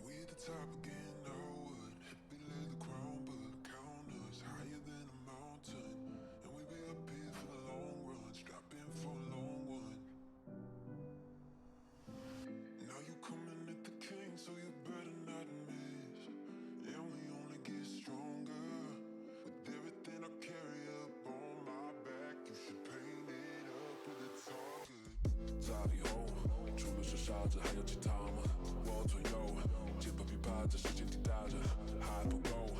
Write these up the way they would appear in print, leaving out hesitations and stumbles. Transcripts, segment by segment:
We at the top again, now what? Happy lay the crown, but count us higher than a mountain. And we be up here for the long run, strapping for a long one. Now you coming at the king, so you better not miss. And we only get stronger. With everything I carry up on my back, you should paint it up with a target. 在以后，除了是沙子，还有其他吗？我左右，节拍琵琶，这时间滴答着，还不够。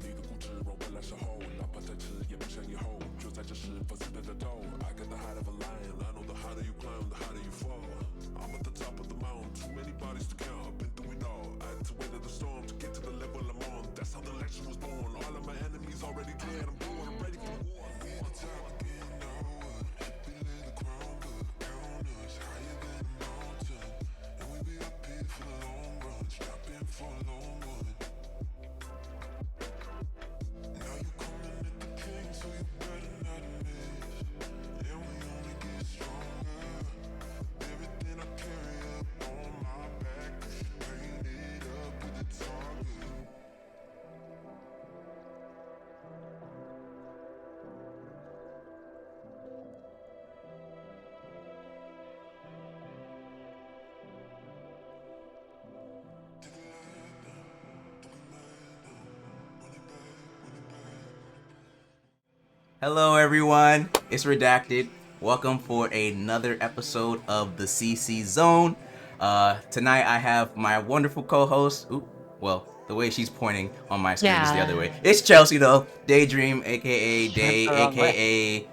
你的固执让我来守候，哪怕再迟也不想以后。就在这时放肆的战斗。I got the heart of a lion, I know the harder you climb, the harder you fall. I'm at the top of the mountain, too many bodies to count. I've been through it all. I had to weather the storm to get to the level I'm on. That's how the legend was born. All of my enemies already dead. I'm born, I'm ready for the war. We at the top again, now what? Happy lay the crown, but count us higher than a mountain. And we be up here for the long run, strapping for a long one. Now you coming at the king, so you better not miss. And we only get stronger. Everything I carry up on my back, you should paint it up with a target. Hello everyone, it's Redacted. Welcome for another episode of the CC Zone. Tonight I have my wonderful co-host, the way she's pointing on my screen is the other way. It's Chelsea though, Daedream, aka Day, aka,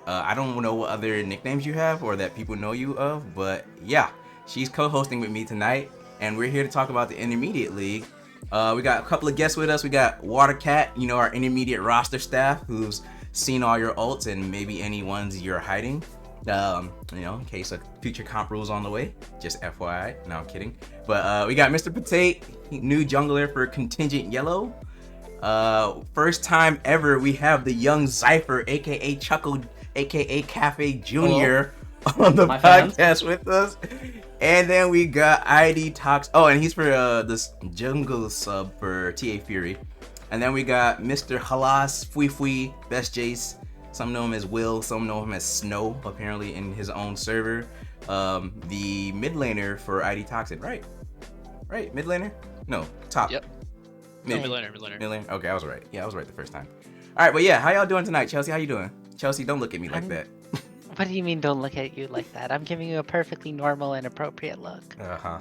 I don't know what other nicknames you have or that people know you of, but yeah, she's co-hosting with me tonight, and we're here to talk about the Intermediate League. We got a couple of guests with us. We got Watercat, our intermediate roster staff, who's seen all your ults and maybe any ones you're hiding, in case a future comp rules on the way. Just FYI. No, I'm kidding. But we got Mr. Potate, new jungler for Contingent Yellow. First time ever we have the young Zyffer, aka Chuckle, aka Cafe Jr. on the podcast with us. And then we got ID Tox. Oh, and he's for this jungle sub for TA Fury. And then we got Mr. Halas, S4E4, Best Jace. Some know him as Will, some know him as Snow, apparently in his own server. The mid laner for ID Toxin, right? Right, mid laner? No, top. Yep. Mid laner. Okay, I was right. Yeah, I was right the first time. All right, but yeah, how y'all doing tonight, Chelsea? How you doing? Chelsea, don't look at me like that. What do you mean don't look at you like that? I'm giving you a perfectly normal and appropriate look. Uh-huh.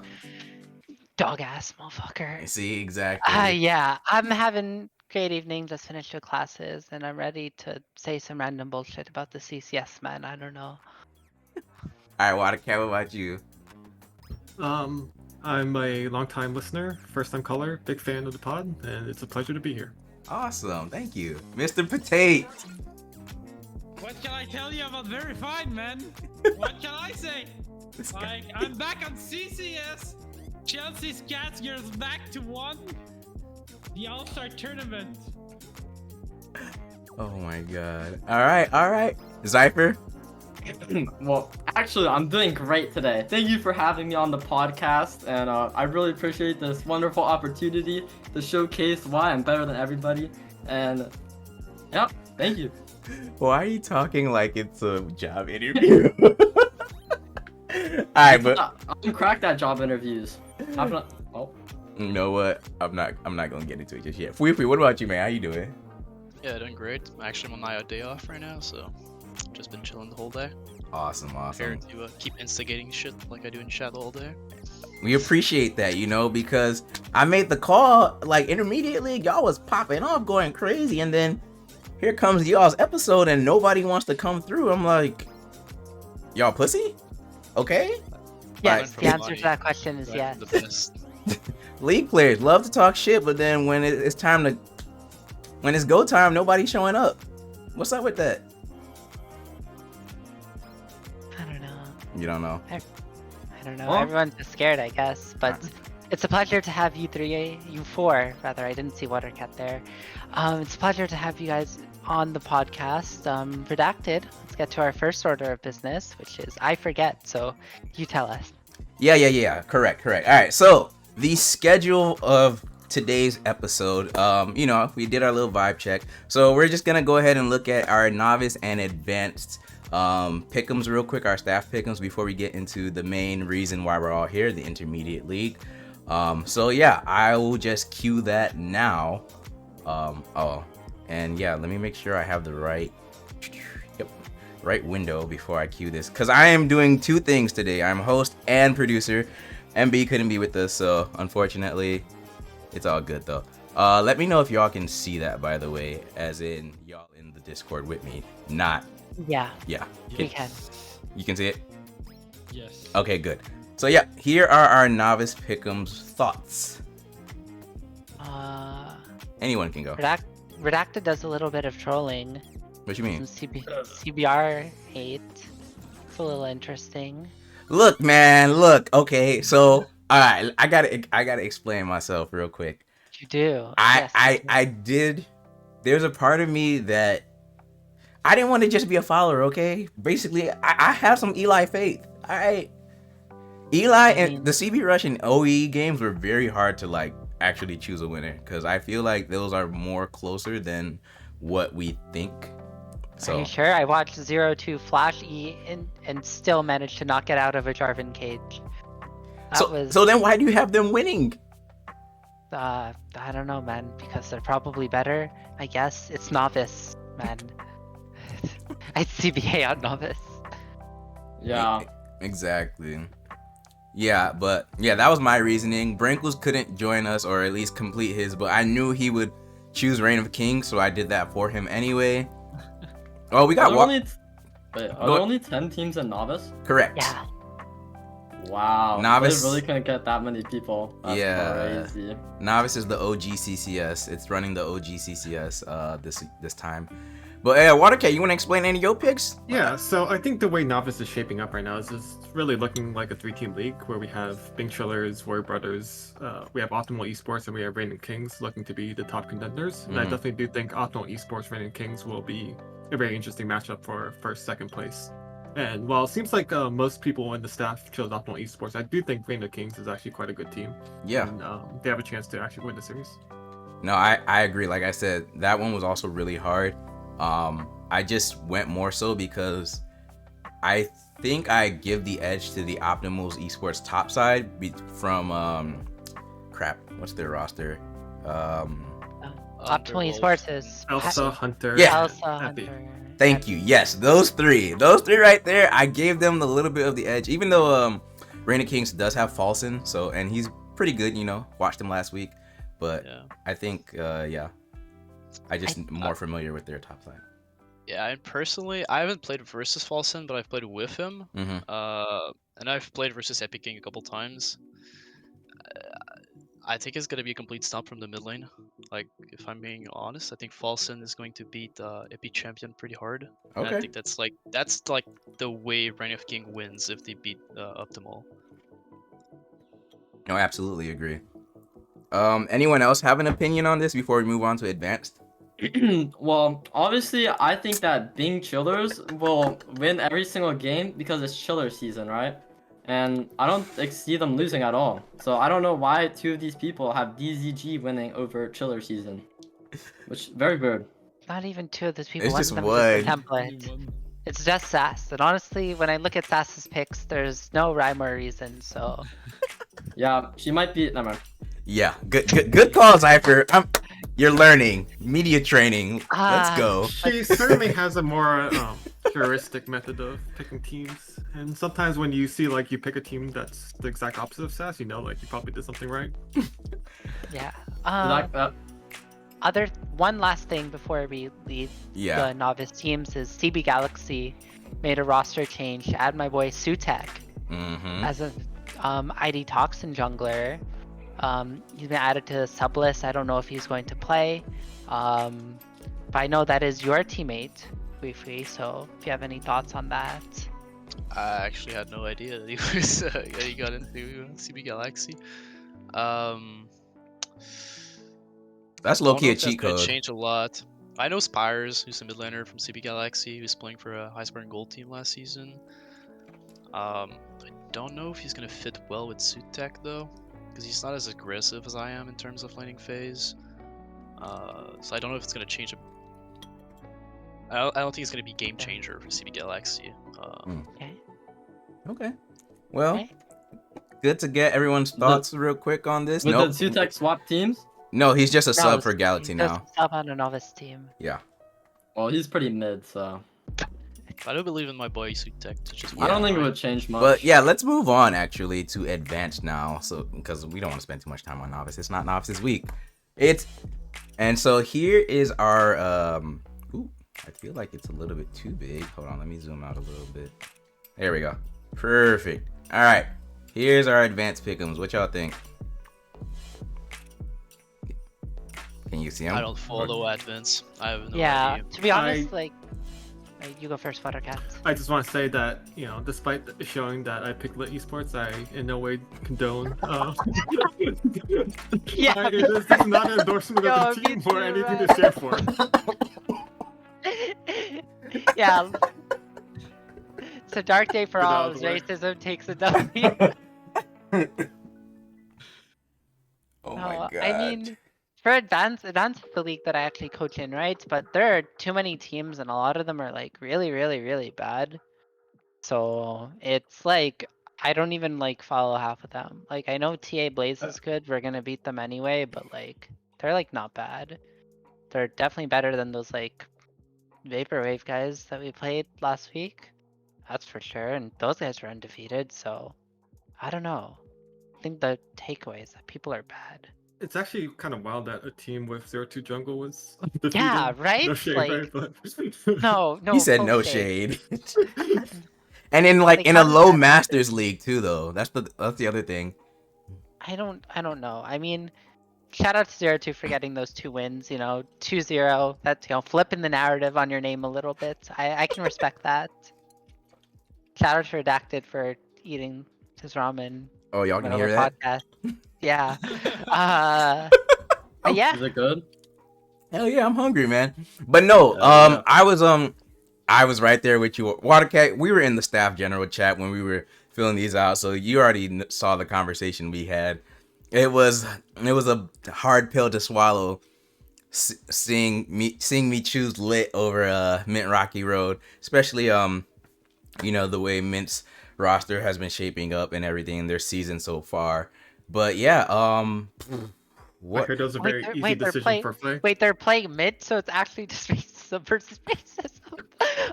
Dog ass motherfucker. See, exactly. Yeah, I'm having great evening, just finished with classes, and I'm ready to say some random bullshit about the CCS, man. I don't know. All right, Watercat, what about you? I'm a long-time listener, first-time caller, big fan of the pod, and it's a pleasure to be here. Awesome, thank you. Mr. Potate. What can I tell you about very fine, man? What can I say? Like, I'm back on CCS. Chelsea's Cats Girls back to one. The All-Star Tournament. Oh my god. Alright. Zyffer? Well, actually, I'm doing great today. Thank you for having me on the podcast, and I really appreciate this wonderful opportunity to showcase why I'm better than everybody. And, yeah, thank you. Why are you talking like it's a job interview? Alright, but I can crack that job interviews. You know what? I'm not gonna get into it just yet. S4E4, what about you, man? How you doing? Yeah, doing great. Actually, I'm on my day off right now, so just been chilling the whole day. Awesome. Here to keep instigating shit like I do in chat the whole day. We appreciate that, because I made the call, like, Intermediate League, y'all was popping off, going crazy, and then here comes y'all's episode, and nobody wants to come through. I'm like, y'all pussy? Okay? Yes, the answer to that question is yes. The best. League players love to talk shit, but then when it's go time, nobody's showing up. What's up with that? I don't know. You don't know? I don't know. Everyone's just scared, I guess. But it's a pleasure to have you four, rather. I didn't see Watercat there. It's a pleasure to have you guys on the podcast. Redacted. Let's get to our first order of business, which is I forget. So you tell us. Yeah. Correct. All right. So the schedule of today's episode, we did our little vibe check. So we're just gonna go ahead and look at our novice and advanced pick'ems real quick, our staff pick'ems, before we get into the main reason why we're all here, the intermediate league. So yeah, I will just cue that now. And yeah, let me make sure I have the right window before I cue this, because I am doing two things today. I'm host and producer. MB couldn't be with us, so unfortunately, it's all good though. Let me know if y'all can see that, by the way, as in y'all in the Discord with me. Not. Yeah. Yeah. We can. You can see it? Yes. Okay, good. So yeah, here are our novice pick'ems thoughts. Anyone can go. Redacted does a little bit of trolling. What you mean? Some CBR hate. It's a little interesting. Look, man, look. Okay, so all right, I gotta explain myself real quick. You do. I did. There's a part of me that I didn't want to just be a follower. Okay, basically, I have some Eli faith. All right, Eli and the CB Rush and OE games were very hard to like actually choose a winner, because I feel like those are more closer than what we think. So, are you sure? I watched 0-2 Flash E and still managed to not get out of a Jarvan cage. So then why do you have them winning? I don't know, man. Because they're probably better. I guess it's novice, man. I'd CBA out novice. Yeah. Exactly. Yeah, but yeah, that was my reasoning. Brinkles couldn't join us, or at least complete his, but I knew he would choose Reign of Kings, so I did that for him anyway. Oh, we got are there only 10 teams in novice? Correct. Yeah. Wow. Novice. They really couldn't get that many people. That's crazy. Novice is the OG CCS. It's running the OG CCS this time. But Watercat, you want to explain any of your picks? Yeah, so I think the way Novice is shaping up right now is just really looking like a 3-team league where we have Bing Chillers, Warrior Brothers, we have Optimal Esports, and we have Reigning Kings looking to be the top contenders. And I definitely do think Optimal Esports, Reigning Kings will be a very interesting matchup for first, second place. And while it seems like most people in the staff chose Optimal Esports, I do think Reigning Kings is actually quite a good team. Yeah. And they have a chance to actually win the series. No, I agree. Like I said, that one was also really hard. I just went more so because I think I give the edge to the Optimals Esports top side from what's their roster? Optimal Esports is Elsa, Hunter, Yeah. Elsa, Happy. Hunter. Thank you. Yes, those three right there, I gave them a little bit of the edge, even though Reign of Kings does have Falson, and he's pretty good, watched him last week, but yeah. I think I just more familiar with their top side. Yeah, and personally, I haven't played versus Falson, but I've played with him. And I've played versus Epic King a couple times. I think it's gonna be a complete stomp from the mid lane. Like, if I'm being honest, I think Falson is going to beat Epic Champion pretty hard. Okay. And I think that's like the way Reign of King wins if they beat Optimal. No, I absolutely agree. Anyone else have an opinion on this before we move on to advanced? Well, obviously, I think that Bing Chillers will win every single game because it's Chiller season, right? And I don't see them losing at all. So I don't know why two of these people have DZG winning over Chiller season. Which, very weird. Not even two of those people. It's One just of them one. is a template. It's just Sass. And honestly, when I look at Sass's picks, there's no rhyme or reason, so... Yeah, she might be... Never mind. Yeah, good call, Zyffer. You're learning. Media training. Let's go. She certainly has a more heuristic method of picking teams. And sometimes when you see, you pick a team that's the exact opposite of Sass, you probably did something right. Yeah. One last thing before we leave the novice teams is CB Galaxy made a roster change to add my boy Sutek as a ID Toxin jungler. He's been added to the sub list. I don't know if he's going to play, but I know that is your teammate, Weefree. So if you have any thoughts on that. I actually had no idea that he was he got into CB Galaxy. That's low-key a cheat code. Change a lot. I know Spires, who's a mid laner from CB Galaxy, who's playing for a high scoring gold team last season. I don't know if he's gonna fit well with Sutek though. because he's not as aggressive as I am in terms of laning phase. So I don't know if it's gonna change. I don't think it's gonna be game changer for CB Galaxy. Okay. Well, Okay. good to get everyone's thoughts real quick on this. With Nope. the 2 tech swap teams? No, he's just a sub No, for Galaxy now. Just sub on a novice team. Yeah. Well, he's pretty mid, so I don't believe in my boy Sutek to just. I don't think it would change much. But yeah, let's move on actually to advanced now. So because we don't want to spend too much time on novice. It's not novices week. And so here is our ooh, I feel like it's a little bit too big. Hold on, let me zoom out a little bit. There we go. Perfect. All right. Here's our advanced pick'ems. What y'all think? Can you see them? I don't follow advents. I have no Yeah, idea. to be honest, like, you go first, Buttercat. I just want to say that, you know, despite showing that I picked Lit Esports, I in no way condone. Yeah. This is not an endorsement of the Yo, team me or too, anything man. to share for. Yeah. It's a dark day for Get all. out of As the way. racism takes a W. Oh my god. I mean, for advanced is the league that I actually coach in, right? But there are too many teams, and a lot of them are like really, really, really bad. So it's like I don't even like follow half of them. Like I know TA Blaze is good. We're gonna beat them anyway, but like they're like not bad. They're definitely better than those like Vaporwave guys that we played last week. That's for sure. And those guys are undefeated. So I don't know. I think the takeaway is that people are bad. It's actually kind of wild that a team with 0-2 jungle was defeated. Yeah, right? No shade, Like, right? But... No, He said full no shade. shade. And in Like, in a how does low that masters league too though. That's the other thing. I don't know. I mean, shout out to 0-2 for getting those 2 wins, you know, 2-0. That's, you know, flipping the narrative on your name a little bit. I can respect that. Shout out to Redacted for eating his ramen. Oh, y'all can middle hear of the that? podcast. Yeah. But yeah. Is it good? Hell yeah, I'm hungry, man. But no, Yeah. I was right there with you. Watercat, we were in the staff general chat when we were filling these out, so you already saw the conversation we had. It was a hard pill to swallow, seeing me choose Lit over Mint Rocky Road, especially you know, the way Mint's roster has been shaping up and everything in their season so far. But yeah, I heard those are very easy decision for Flay. Wait, they're playing mid, so it's actually just racism versus racism.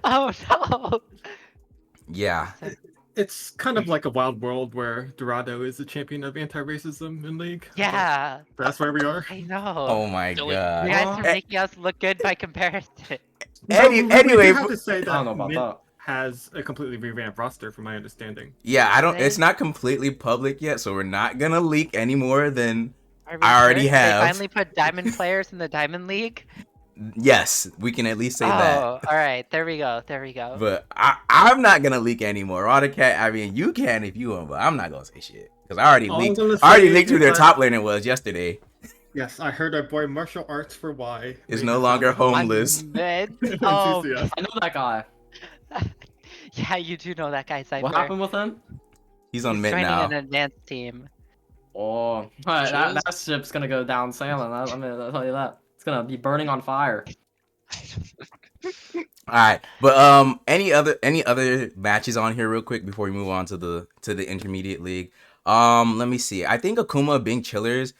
Oh no. Yeah. It's kind of like a wild world where Dorado is the champion of anti-racism in League. Yeah. That's where we are. I know. Oh my Dylan, god. You guys are making us look good by comparison. Anyway, I have to say I don't know that about Mint that. has a completely revamped roster, from my understanding. yeah, it's not completely public yet, so we're not gonna leak any more than Are we I already sure? have. They finally put diamond players in the Diamond League. yes, we can at least say that. All right. There we go. There we go. But I'm not gonna leak anymore. Autocat, I mean, you can if you want, but I'm not gonna say shit because I already All I'm leaked. gonna I already say leaked who is their that- top laner was yesterday. Yes, I heard our boy Martial Arts for Y Is no longer homeless. I'm mid. in Oh, CCS. I know that guy. yeah, you do know that guy, Zyffer. What happened with him? He's on He's mid joining now. an advanced team. Oh, that ship's gonna go down sailing. I'm gonna tell you that. It's gonna be burning on fire. All right, but any other matches on here real quick before we move on to the intermediate league? Let me see. I think Akuma being chillers.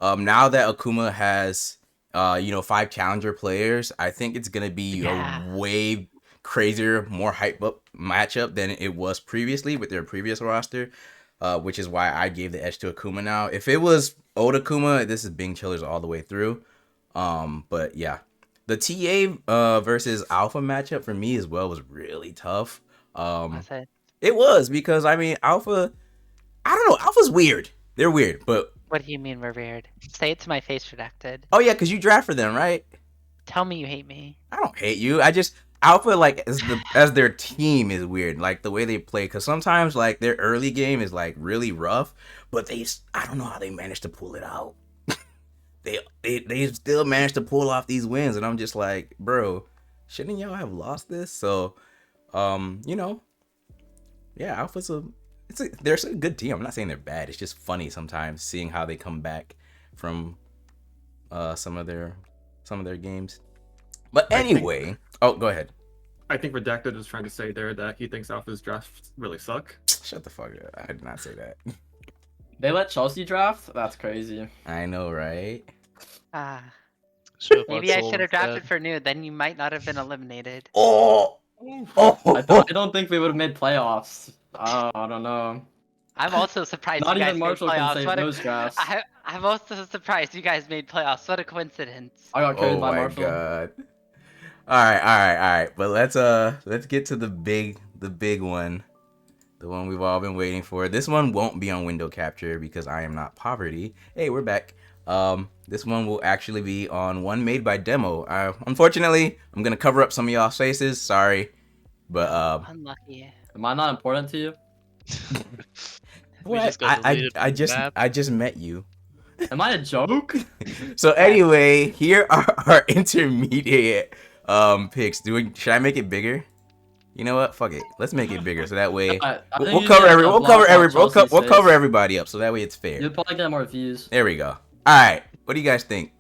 Now that Akuma has 5 challenger players, I think it's gonna be a way crazier, more hype up matchup than it was previously with their previous roster. Which is why I gave the edge to Akuma now. If it was old Akuma, this is Bing Chillers all the way through. But yeah. The TA versus Alpha matchup for me as well was really tough. It was because I mean Alpha, I don't know, Alpha's weird. They're weird, but What do you mean we're weird? Say it to my face, Redacted. oh yeah, because you draft for them, right? Tell me you hate me. I don't hate you. I just Alpha like as their team is weird, like the way they play. Because sometimes like their early game is like really rough, but I don't know how they managed to pull it out. they still managed to pull off these wins, and I'm just like, bro, shouldn't y'all have lost this? So, yeah, Alpha's they're a good team. I'm not saying they're bad. It's just funny sometimes seeing how they come back from some of their games. But anyway, go ahead. I think Redacted is trying to say there that he thinks Alpha's drafts really suck. Shut the fuck up. I did not say that. They let Chelsea draft? That's crazy. I know, right? Maybe I should have drafted for New, then you might not have been eliminated. Oh! I don't think we would have made playoffs. I don't know. I'm also surprised Not you guys even Marshall made can playoffs. save those drafts. I'm also surprised you guys made playoffs. What a coincidence. I got carried by my Marshall. God. All right. But let's get to the big one. The one we've all been waiting for. This one won't be on window capture because I am not poverty. Hey, we're back. This one will actually be on one made by Demo. Unfortunately, I'm gonna cover up some of y'all's faces. Sorry, but unlucky. Am I not important to you? What? I just met you. Am I a joke? So anyway, here are our intermediate picks. Should I make it bigger? You know what? Fuck it. Let's make it bigger so that way we'll cover everybody up so that way it's fair. You'll probably get more views. There we go. All right. What do you guys think?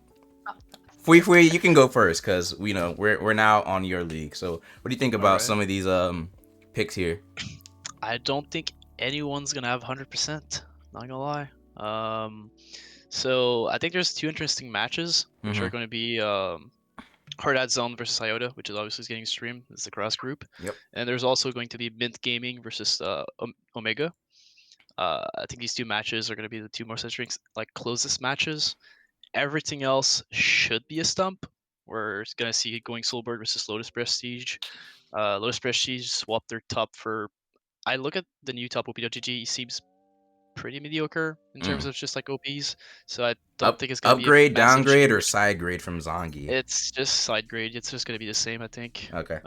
Fui, you can go first because we're now on your league. So what do you think about some of these picks here? I don't think anyone's gonna have 100%. Not gonna lie. So I think there's two interesting matches, which are going to be Hard Ad Zone versus Iota, which is obviously getting streamed. It's the cross group. Yep. And there's also going to be Mint Gaming versus Omega. I think these two matches are going to be the two most interesting, closest matches. Everything else should be a stump. We're going to see Going Soulbird versus Lotus Prestige. Lotus Prestige swapped their top for. I look at the new top OP.GG. He seems pretty mediocre in terms of just OPs. So I don't think it's going to be upgrade, downgrade, or side grade from Zongi. It's just side grade. It's just going to be the same, I think. Okay.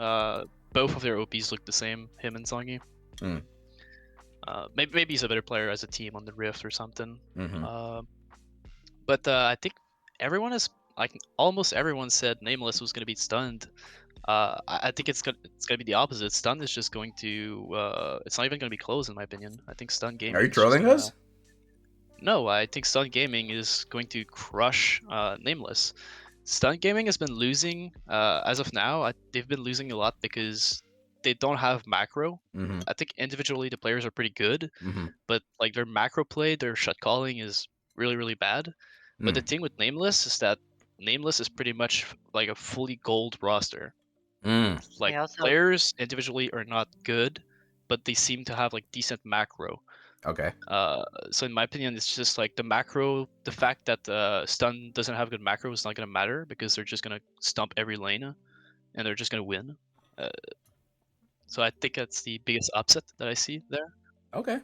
Both of their OPs look the same, him and Zongi. Maybe he's a better player as a team on the Rift or something. But I think everyone is almost everyone said Nameless was going to be stunned. I think it's gonna be the opposite. Stun is just going to it's not even gonna be close in my opinion. I think Stun Gaming. Are you trolling us? No, I think Stun Gaming is going to crush Nameless. Stun Gaming has been losing as of now. They've been losing a lot because they don't have macro. I think individually the players are pretty good, but their macro play, their shot calling is really really bad. But the thing with Nameless is that Nameless is pretty much like a fully gold roster. Players individually are not good, but they seem to have decent macro. Okay. So in my opinion, it's just the macro. The fact that Stun doesn't have good macro is not gonna matter because they're just gonna stump every lane, and they're just gonna win. So I think that's the biggest upset that I see there. Okay.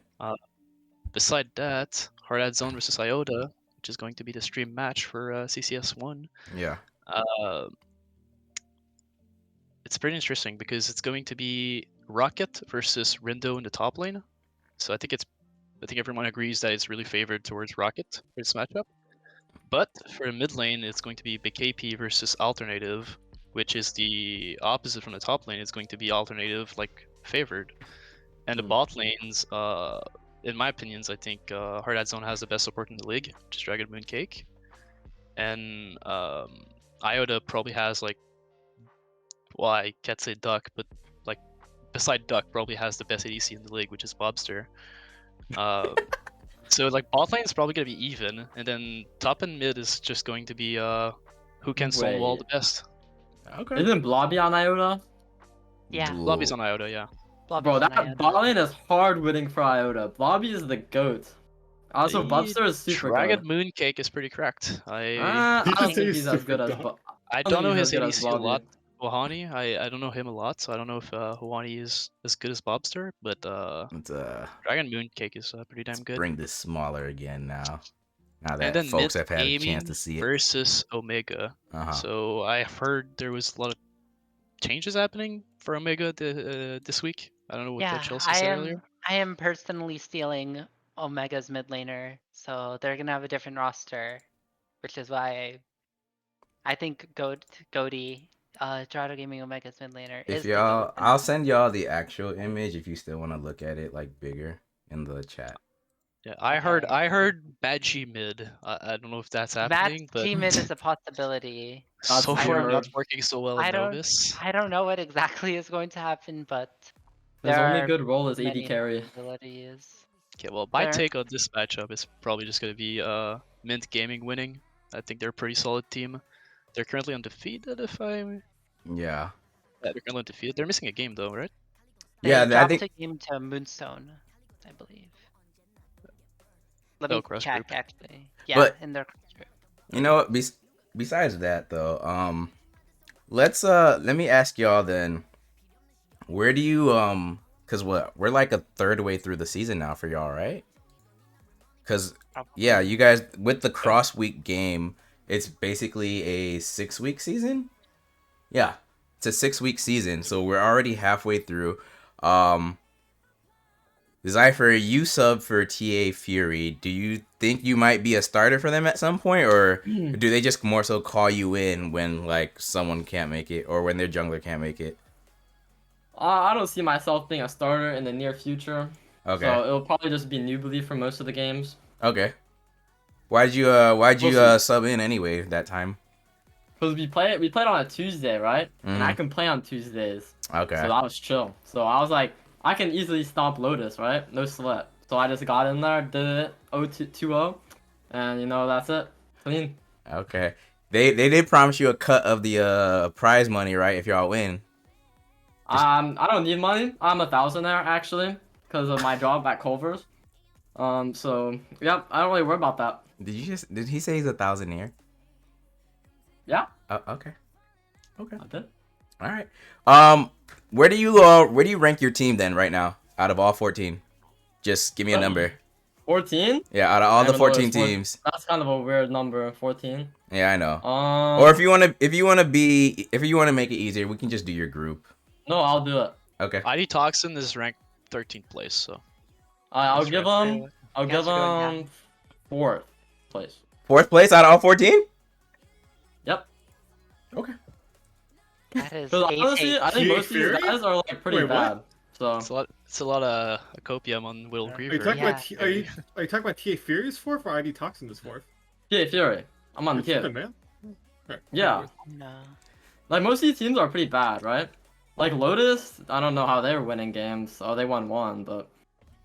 Beside that, Hard Ad Zone versus Iota, which is going to be the stream match for CCS1. Yeah. It's pretty interesting because it's going to be Rocket versus Rindo in the top lane. So I think everyone agrees that it's really favored towards Rocket for this matchup. But for the mid lane, it's going to be BKP versus Alternative, which is the opposite from the top lane. It's going to be Alternative favored. And the bot lanes, in my opinions, I think Hard Ad Zone has the best support in the league, which is Dragon Moon Cake. And Iota probably has well, I can't say Duck, but beside Duck, probably has the best ADC in the league, which is Bobster. So bot lane is probably gonna be even, and then top and mid is just going to be who can stonewall the best. Okay. Isn't Blobby on Iota? Yeah. Blobby's on Iota, yeah. Bro, that bot lane is hard winning for Iota. Blobby is the GOAT. Also, Bobster is super Dragon good. Mooncake is pretty cracked. I don't think he's as good as I don't know his ADC a lot. Wahani, I don't know him a lot, so I don't know if Wahani is as good as Bobster, but Dragon Mooncake is pretty damn good. Bring this smaller again now. Now that folks have had a chance to see it. Versus Omega. So I've heard there was a lot of changes happening for Omega this week. I don't know what Chelsea said earlier. I am personally stealing Omega's mid laner, so they're gonna have a different roster, which is why I think Goaty, Dorado Gaming Omega's mid laner. If y'all, I'll send y'all the actual image if you still want to look at it bigger. in the chat. Yeah, I Okay. heard Badgie mid. I don't know if that's happening, but G-mid is a possibility. so That's far weird. not working so well in I Novus. don't know what exactly is going to happen, but His there only are good role is AD many carry. possibilities. Okay, well, my Fair. take on this matchup is probably just gonna be Mint Gaming winning. I think they're a pretty solid team. They're currently undefeated. Yeah. They're currently undefeated. They're missing a game though, right? They Yeah, I dropped think. a game to Moonstone, I believe. Let Oh, me cross check, group. actually. Yeah, But in their cross group. you know what? Besides that, though, let me ask y'all then. Where do you Cause what, we're like a third way through the season now for y'all, right? Cause yeah, you guys with the cross week game, it's basically a 6-week season. Yeah, it's a 6-week season, so we're already halfway through. Zyffer, you sub for TA Fury. Do you think you might be a starter for them at some point, or do they just more so call you in when like someone can't make it, or when their jungler can't make it? I don't see myself being a starter in the near future. Okay. So it'll probably just be newbie for most of the games. Okay. Why'd you We'll see. sub in anyway that time? Because we played on a Tuesday, right? And I Mhm. can play on Tuesdays. Okay. So that was chill. So I was like, I can easily stomp Lotus, right? No sweat. So I just got in there, did it 2-0, and you know that's it. Clean. Okay. They did promise you a cut of the prize money, right? If y'all win. I don't need money. I'm a thousandaire actually, because of my job at Culver's. So yep, I don't really worry about that. Did he say he's a thousandaire? Yeah, Okay. Okay. I did. All right. Where do you rank your team then right now out of all 14? Just give me a number. 14? Yeah, out of all the Even though 14 it's four- teams. That's kind of a weird number, 14. Yeah, I know. Or if you want to make it easier, we can just do your group. No, I'll do it. Okay. ID Toxin is ranked 13th place, so I'll That's give right. him. I'll You guys give are going him down. 4th place. 4th place out of all 14? Yep. Okay. That is Because honestly, I think TA most of these Fury? guys are like pretty Wait, what? bad. So it's a lot of copium on Will Are you Griever. talking Yeah. about are you talking about TA Fury's fourth or ID Toxin's fourth? yeah, Fury. I'm on the You're kid. tripping, man. Right. Yeah. No. Like most of these teams are pretty bad, right? Like Lotus, I don't know how they were winning games. Oh, they won one, but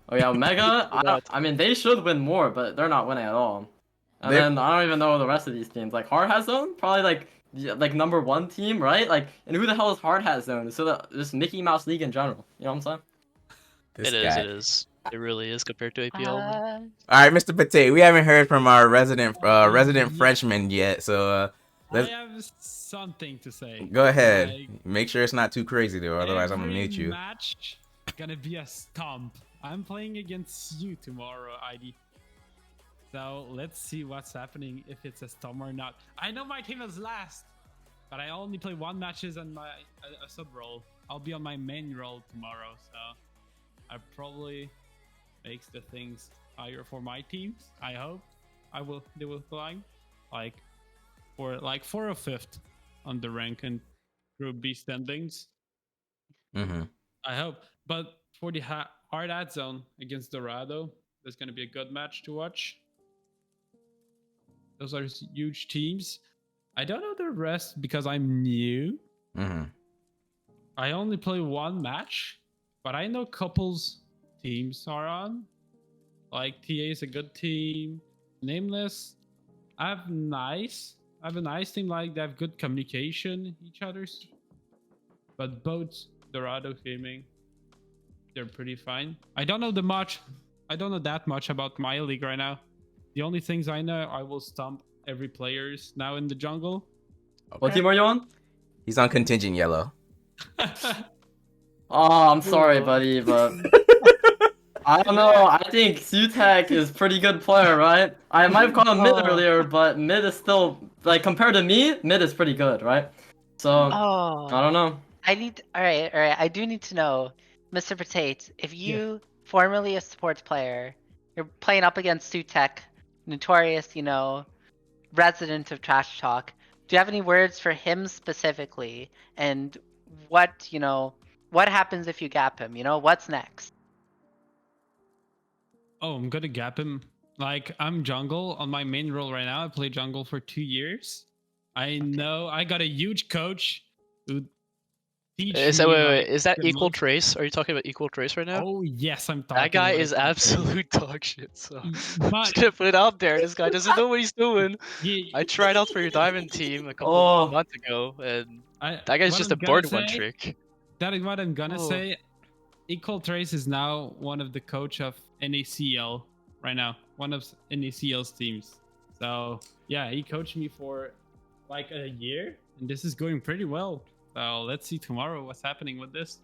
oh yeah, Omega. I mean, they should win more, but they're not winning at all. And They- then I don't even know the rest of these teams. Like Hard Hat Zone, probably like number 1 team, right? Like, and who the hell is Hard Hat Zone? So just Mickey Mouse League in general. You know what I'm saying? This It guy. is. It really is compared to APL. All right, Mr. Potate, we haven't heard from our resident Frenchman yet, so I let's have something to say. go ahead. Like, Make sure it's not too crazy though, otherwise I'm gonna every mute you. match gonna be a stomp. I'm playing against you tomorrow, ID. So let's see what's happening, if it's a stomp or not. I know my team is last, but I only play 1 matches on my sub role. I'll be on my main role tomorrow, so I probably makes the things higher for my teams. I hope they will climb like for 4th or 5th on the rank and Group B standings. Mm-hmm. I hope. But for the hard ad zone against Dorado, there's going to be a good match to watch. Those are huge teams. I don't know the rest because I'm new. Mm-hmm. I only play 1 match, but I know couples teams are on. Like TA is a good team. Nameless, I have a nice team. Like they have good communication each other's. But both Dorado Gaming, they're pretty fine. I don't know that much about my league right now. The only things I know, I will stomp every players now in the jungle. Okay. What team are you on? He's on contingent yellow. Oh, I'm sorry, buddy, but I don't know. I think Sutek is pretty good player, right? I might have called him mid earlier, but mid is still like compared to me, mid is pretty good, right? So Oh. I don't know. All right. I do need to know, Mr. Potate, if you formerly a sports player, you're playing up against Sutek, notorious, resident of trash talk. Do you have any words for him specifically? And what happens if you gap him? What's next? Oh, I'm gonna gap him. Like, I'm jungle on my main role right now. I play jungle for 2 years. I know I got a huge coach who teach Is that me wait, like is that the equal most. trace? Are you talking about equal trace right now? Oh yes, I'm talking. That guy about is Equal Trace. absolute dog shit. So But just gonna put it out there. This guy doesn't know what he's doing. he, I tried out for your diamond team a couple months ago, and that guy's what just I'm a gonna bird one say, trick. that is what I'm gonna Oh. say. Equal Trace is now one of the coach of NACL right now, one of NACL's teams. So yeah, he coached me for like a year, and this is going pretty well. So let's see tomorrow what's happening with this.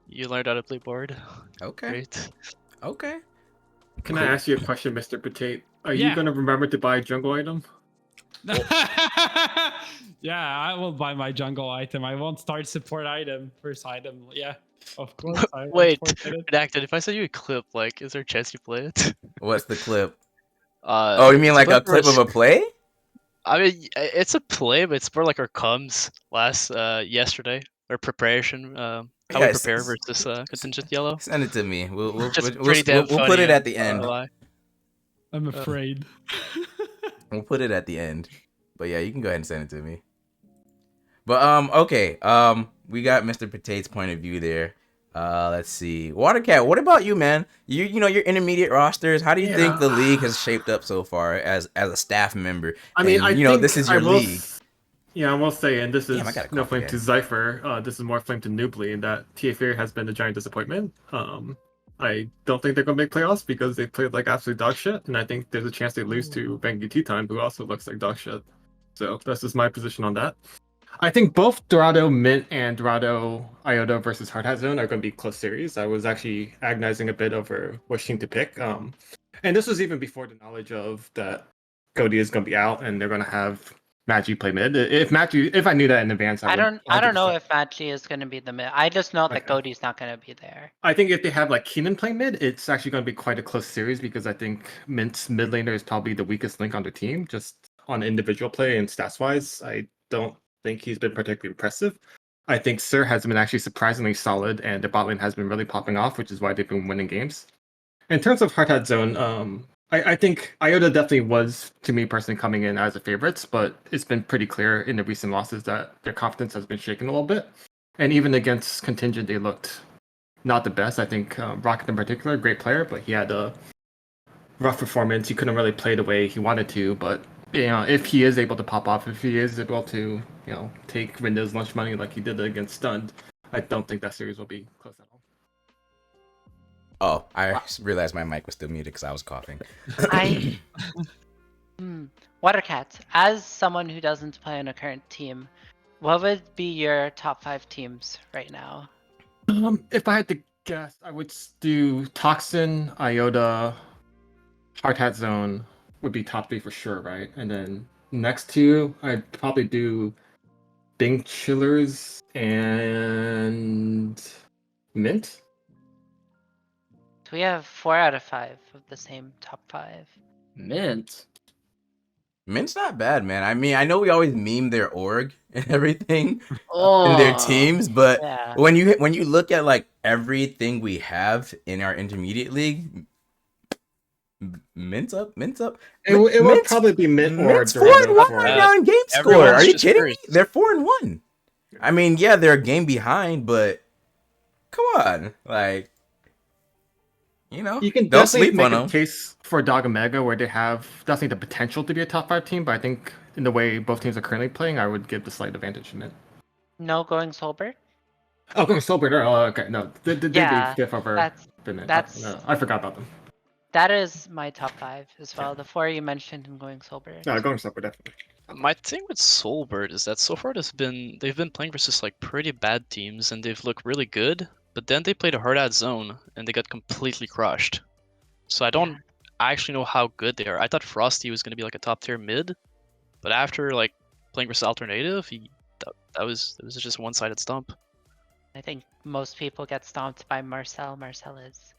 You learned how to play board. Okay. Great. Okay. Can I ask you a question, Mr. Potate? Are you Yeah. gonna remember to buy a jungle item? Yeah, I will buy my jungle item. I won't start support item, first item. Yeah, of course. I won't Wait, forget it. redacted. If I send you a clip, like, is there a chance you play it? What's the clip? Oh, you mean it's like a clip clip of a play? I mean, it's a play, but it's more like our comms last yesterday or preparation. How we Yeah, prepare versus contingent yellow. Send it to me. Just pretty damn We'll funny. put it at the I'm not end. gonna lie. I'm afraid. We'll put it at the end. But yeah, you can go ahead and send it to me. But okay. We got Mr. Potate's point of view there. Let's see. Watercat, what about you, man? You know your intermediate rosters. How do you think the league has shaped up so far as a staff member? I mean, and, I you know think this is I your will league. Yeah, I will say, and this is Damn, I got a no cough flame again. to Zyffer. This is more flame to Noobly, that TFA has been a giant disappointment. I don't think they're gonna make playoffs because they played like absolute dog shit, and I think there's a chance they lose to Bangu Tea Time, who also looks like dog shit. So that's just my position on that. I think both Dorado Mint and Dorado Iota versus Hard Hat Zone are going to be close series. I was actually agonizing a bit over which team to pick. And this was even before the knowledge of that Cody is going to be out and they're going to have Magi play mid. If I knew that in advance, I don't know 100%. if Magi is going to be the mid. I just know that Cody's not going to be there. I think if they have like Keenan play mid, it's actually going to be quite a close series because I think Mint's mid laner is probably the weakest link on their team, just on individual play and stats wise. I don't think he's been particularly impressive. I think Sir has been actually surprisingly solid, and the bot lane has been really popping off, which is why they've been winning games. In terms of Hard Hat Zone, I think Iota definitely was, to me personally, coming in as a favorite, but it's been pretty clear in the recent losses that their confidence has been shaken a little bit. And even against Contingent, they looked not the best. I think Rocket in particular, great player, but he had a rough performance. He couldn't really play the way he wanted to, but if he is able to pop off, if he is able to, take Rinda's lunch money like he did against Stunned, I don't think that series will be close at all. Oh, I realized my mic was still muted because I was coughing. Watercat, as someone who doesn't play on a current team, what would be your top 5 teams right now? If I had to guess, I would do Toxin, Iota, Hard Hat Zone would be top 3 for sure, right? And then next 2, I'd probably do Bing Chillers and Mint. So we have 4 out of 5 of the same top 5. Mint. Mint's not bad, man. I mean, I know we always meme their org and everything Oh. in their teams, but Yeah. when you look at like everything we have in our intermediate league, Mint's up. It will probably be Mint or Mint's Dorado 4-1 for- right now in game score. Everyone's Are you just kidding very- me? They're 4-1. I mean, yeah, they're a game behind, but come on, like, You can don't definitely sleep make on a them. case for Dog Omega where they have definitely the potential to be a top 5 team, but I think in the way both teams are currently playing, I would give the slight advantage to Mint. No going Solbert? Oh, going Soulbird. Oh, okay. No, they'd be Yeah, fifth over that's- the Mint. that's- No, I forgot about them. That is my top 5 as well. The 4 you mentioned in going Solbert. No, going Soulbird, definitely. My thing with Soulbird is that so far they've been playing versus like pretty bad teams and they've looked really good, but then they played a hard ad zone and they got completely crushed. So I don't actually know how good they are. I thought Frosty was gonna be like a top tier mid, but after like playing versus Alternative, that was just a one-sided stump. I think most people get stomped by Marcel. Marcel is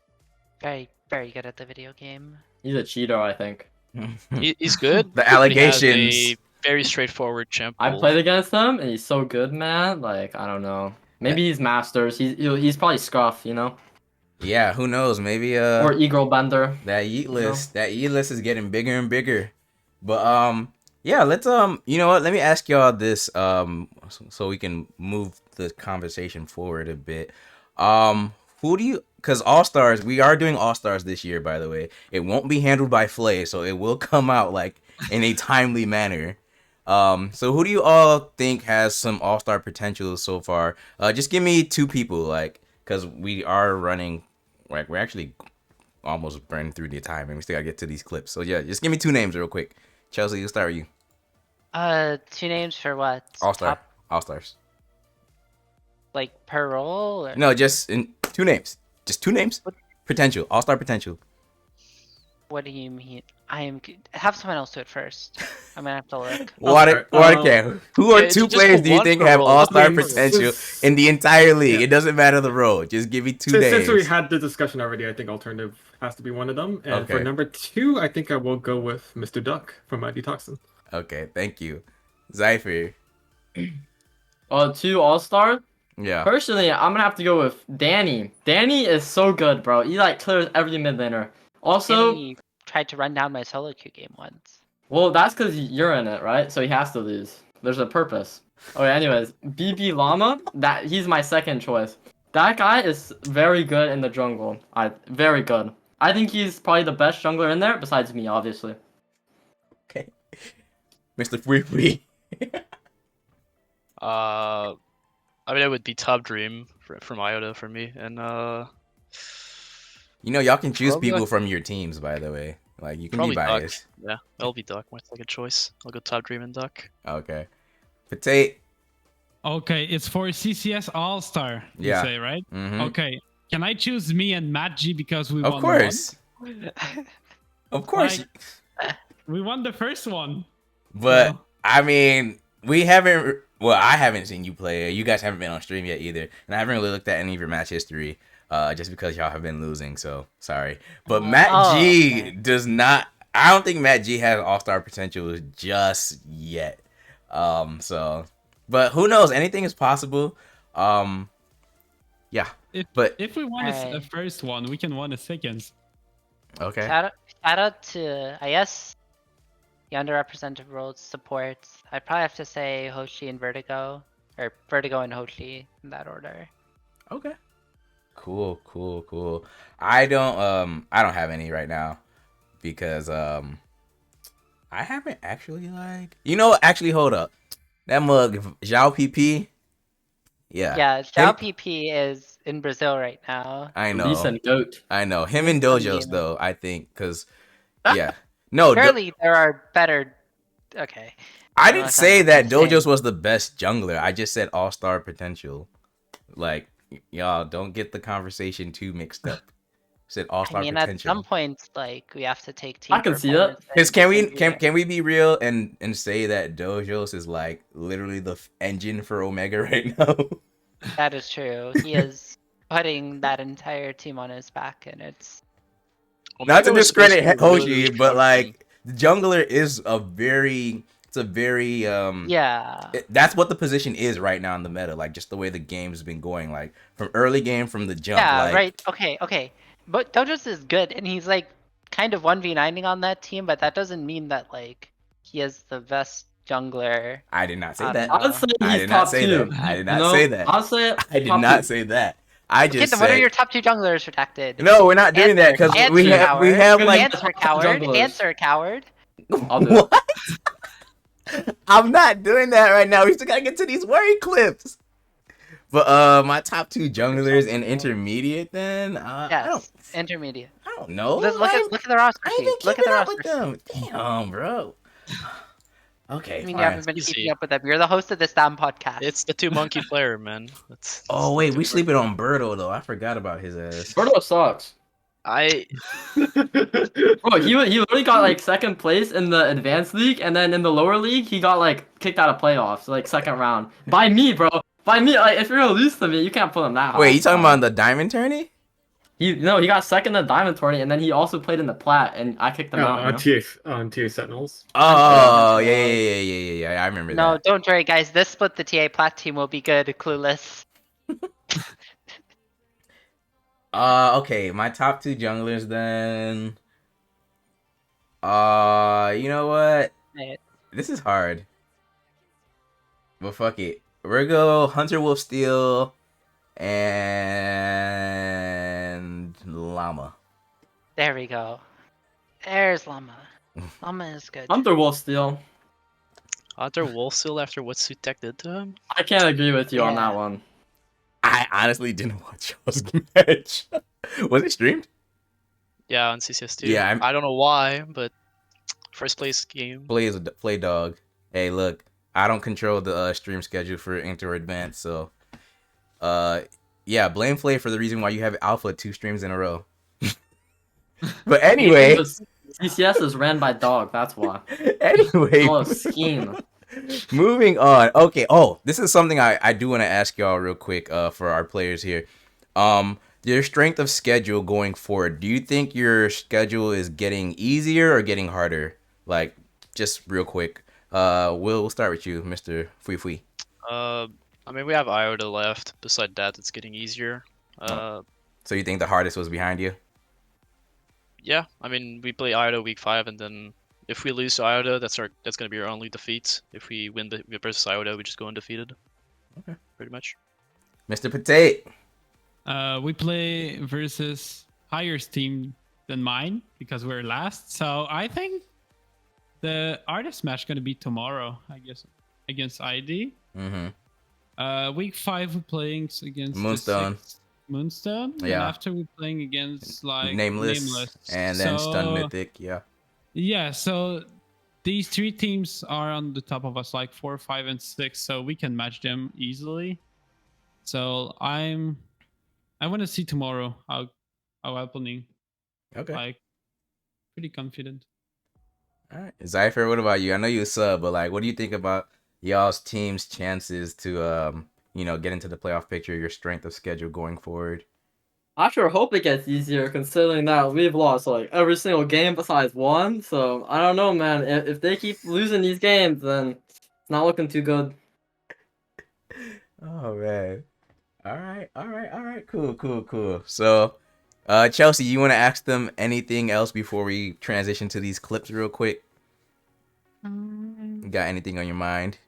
very, very good at the video game. He's a cheater, I think. He's good. The but he has allegations. a very straightforward champ. I pool. played against him, and he's so good, man. Like, I don't know. Maybe he's Masters. He's probably Scuff, you know? Yeah, who knows? Maybe or Eagle Bender. that Yeet know? list, that Yeet list is getting bigger and bigger. But yeah, let's you know what? Let me ask y'all this so we can move the conversation forward a bit. Who do you? Because All Stars, we are doing All Stars this year, by the way. It won't be handled by Flay, so it will come out like in a timely manner. So who do you all think has some All Star potential so far? Just give me 2 people, like, because we are running, like, we're actually almost burning through the time, and we still gotta get to these clips. So yeah, just give me 2 names real quick. Chelsea, we'll start with you. 2 names for what? All Star, Top, All Stars. like per role? Or... No, just in 2 names. Just 2 names. What? Potential, All Star potential. What do you mean? Have someone else do it first. I'm gonna have to look. Water can. Who are Yeah, 2 just players put do you one think per have role. All Star I mean, potential since- in the entire league? Yeah. It doesn't matter the role. Just give me 2 names. Since we had the discussion already, I think alternative has to be one of them. And for Okay. number 2, I think I will go with Mr. Duck from Detoxin. Okay, thank you. Zyffer. 2 All-Star. Yeah. Personally, I'm gonna have to go with Danny. Danny is so good, bro. He like clears every mid laner. Also, Danny tried to run down my solo queue game once. well, that's because you're in it, right? So he has to lose. There's a purpose. Okay, anyways, BB Llama, he's my second choice. That guy is very good in the jungle. Very good. I think he's probably the best jungler in there, besides me, obviously. Okay. Mr. Free Free. I mean, it would be Daedream from Iota for me, and You know, y'all can choose Probably people like- from your teams, by the way. Like, you can probably be Duck. biased. Yeah, that'll be Duck. My second choice. I'll go Daedream and Duck. Okay. Potate. Okay, it's for CCS All Star. You Yeah. say right? Mhm. Okay, can I choose me and Matt G because we Of won course. Of course. Like- we won the first one. But, Yeah. I mean, we haven't... Well, I haven't seen you play. You guys haven't been on stream yet either. And I haven't really looked at any of your match history. Just because y'all have been losing, so sorry. But Matt G okay. does not... I don't think Matt G has all-star potential just yet. So... But who knows? Anything is possible. Yeah. If we won the Alright. first one, we can win the second. Okay. Shout out to, I guess, the underrepresented roles supports. I'd probably have to say Hoshi and Vertigo, or Vertigo and Hoshi in that order. Okay. Cool. I don't have any right now because I haven't actually actually hold up. That mug Zhao PP. Yeah. Zhao PP is in Brazil right now. I know. Decent goat. I know. Him and Decent Dojos game. though, I think cuz yeah. No, Surely there are better. Okay. I No, didn't that's say not that what I'm Dojos saying. was the best jungler. I just said all-star potential. Like, y'all don't get the conversation too mixed up. Said all-star I mean, potential. at some point, like we have to take team. I can see that. Because performance and can we be real and say that Dojos is like literally the engine for Omega right now? That is true. He is putting that entire team on his back, and it's Not to Omega was supposed discredit to be really Hoshi, strong but team. like the jungler is a very yeah. that's what the position is right now in the meta. Like just the way the game's been going, like from early game from the jump. Yeah, like, right. Okay. But Dojos is good, and he's like kind of 1v9ing on that team, but that doesn't mean that like he is the best jungler. I did not say I that. don't I would say I he's did not top say 2. that. I did You not know, say that. I'll say I did top not 2. say that. I Okay, just then what are said your top 2 junglers redacted? no. We're not doing that because Answer, we coward. have like Answer, coward. junglers. Answer, coward. I'll do it. what? I'm not doing that right now. We still gotta get to these worry clips. But my top 2 junglers in intermediate then Yes, intermediate. I don't know. Look at the roster I ain't sheet. been Look at keeping the up roster with sheet. them. Damn, bro. Okay, I mean, fine. you haven't been Easy. keeping up with them. You're the host of this damn podcast. It's the 2 monkey player, man. Oh wait, we sleeping on Birdo though. I forgot about his ass. Birdo sucks. I Bro, he literally got like second place in the advanced league, and then in the lower league he got like kicked out of playoffs, like second round by me, bro. By me, like if you're gonna lose to me, you can't put him that high. Wait, you talking about the diamond tourney? He got second in the diamond tourney, and then he also played in the plat, and I kicked him out. You know? on TA Sentinels. Oh yeah. I remember No, that. don't worry, guys. This split the TA plat team will be good. Clueless. Okay, my top 2 junglers then. You know what? Right. This is hard. But fuck it. We're go Hunter Wolf Steel and Llama. There we go. There's Llama. Llama is good. Underwolf Steel. Hunter Wolfsteal after what Sutek did to him? I can't agree with you on Yeah. that one. I honestly didn't watch y'all's match. Was it streamed? Yeah, on CCS2. Yeah, I don't know why, but first place game. Play dog. Hey, look, I don't control the stream schedule for Inter Advance, so yeah, blame Flay for the reason why you have Alpha 2 streams in a row. But anyway, CCS is ran by dog. That's why. anyway, Oh, scheme. moving on. Okay. Oh, this is something I do want to ask y'all real quick. For our players here, your strength of schedule going forward. Do you think your schedule is getting easier or getting harder? Like, just real quick. We'll start with you, Mr. Fui Fui. I mean, we have Iota left. Beside that, it's getting easier. So you think the hardest was behind you? Yeah, I mean, we play Iota week 5, and then if we lose to Iota, that's gonna be our only defeat. If we win the versus Iota, we just go undefeated. Okay. Pretty much. Mr. Potate. We play versus higher team than mine because we're last. So I think the hardest match gonna be tomorrow, I guess, against ID. Mm-hmm. Week 5 we're playing against Moonstone. Moonstone. And Yeah. after we're playing against like Nameless. And then So, Stun Mythic. Yeah. Yeah, so these 3 teams are on the top of us, like 4, 5, and 6, so we can match them easily. So I want to see tomorrow how happening. Okay. Like, pretty confident. All right, Zyffer, what about you? I know you a sub, but like, what do you think about y'all's team's chances to get into the playoff picture? Your strength of schedule going forward. I sure hope it gets easier, considering that we've lost like every single game besides one. So I don't know, man. If they keep losing these games, then it's not looking too good. Oh man. All right. Cool. So, Chelsea, you want to ask them anything else before we transition to these clips real quick? Got anything on your mind?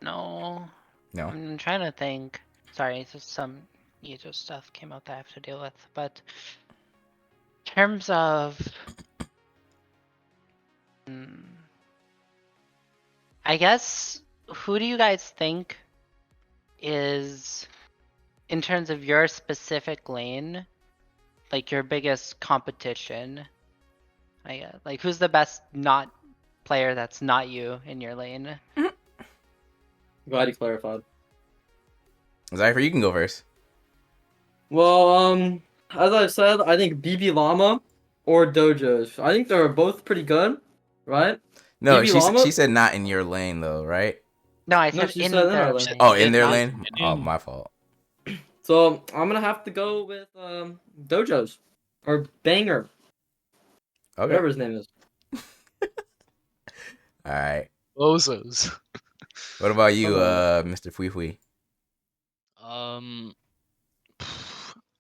No. No. I'm trying to think. Sorry, just some user stuff came out that I have to deal with. But in terms of, I guess, who do you guys think is, in terms of your specific lane, like your biggest competition? Like who's the best not player that's not you in your lane? Glad you clarified. Zypher, you can go first. Well, as I said, I think BB Llama or Dojos. I think they're both pretty good, right? No, BB Llama? she said not in your lane though, right? No, I No, said she in said in their our lane. lane. Oh, in their not lane? in- Oh, my fault. So I'm gonna have to go with Dojos or Banger, Okay. whatever his name is. All right. Bozos. What about you, Hello. Mr. Fui Fui?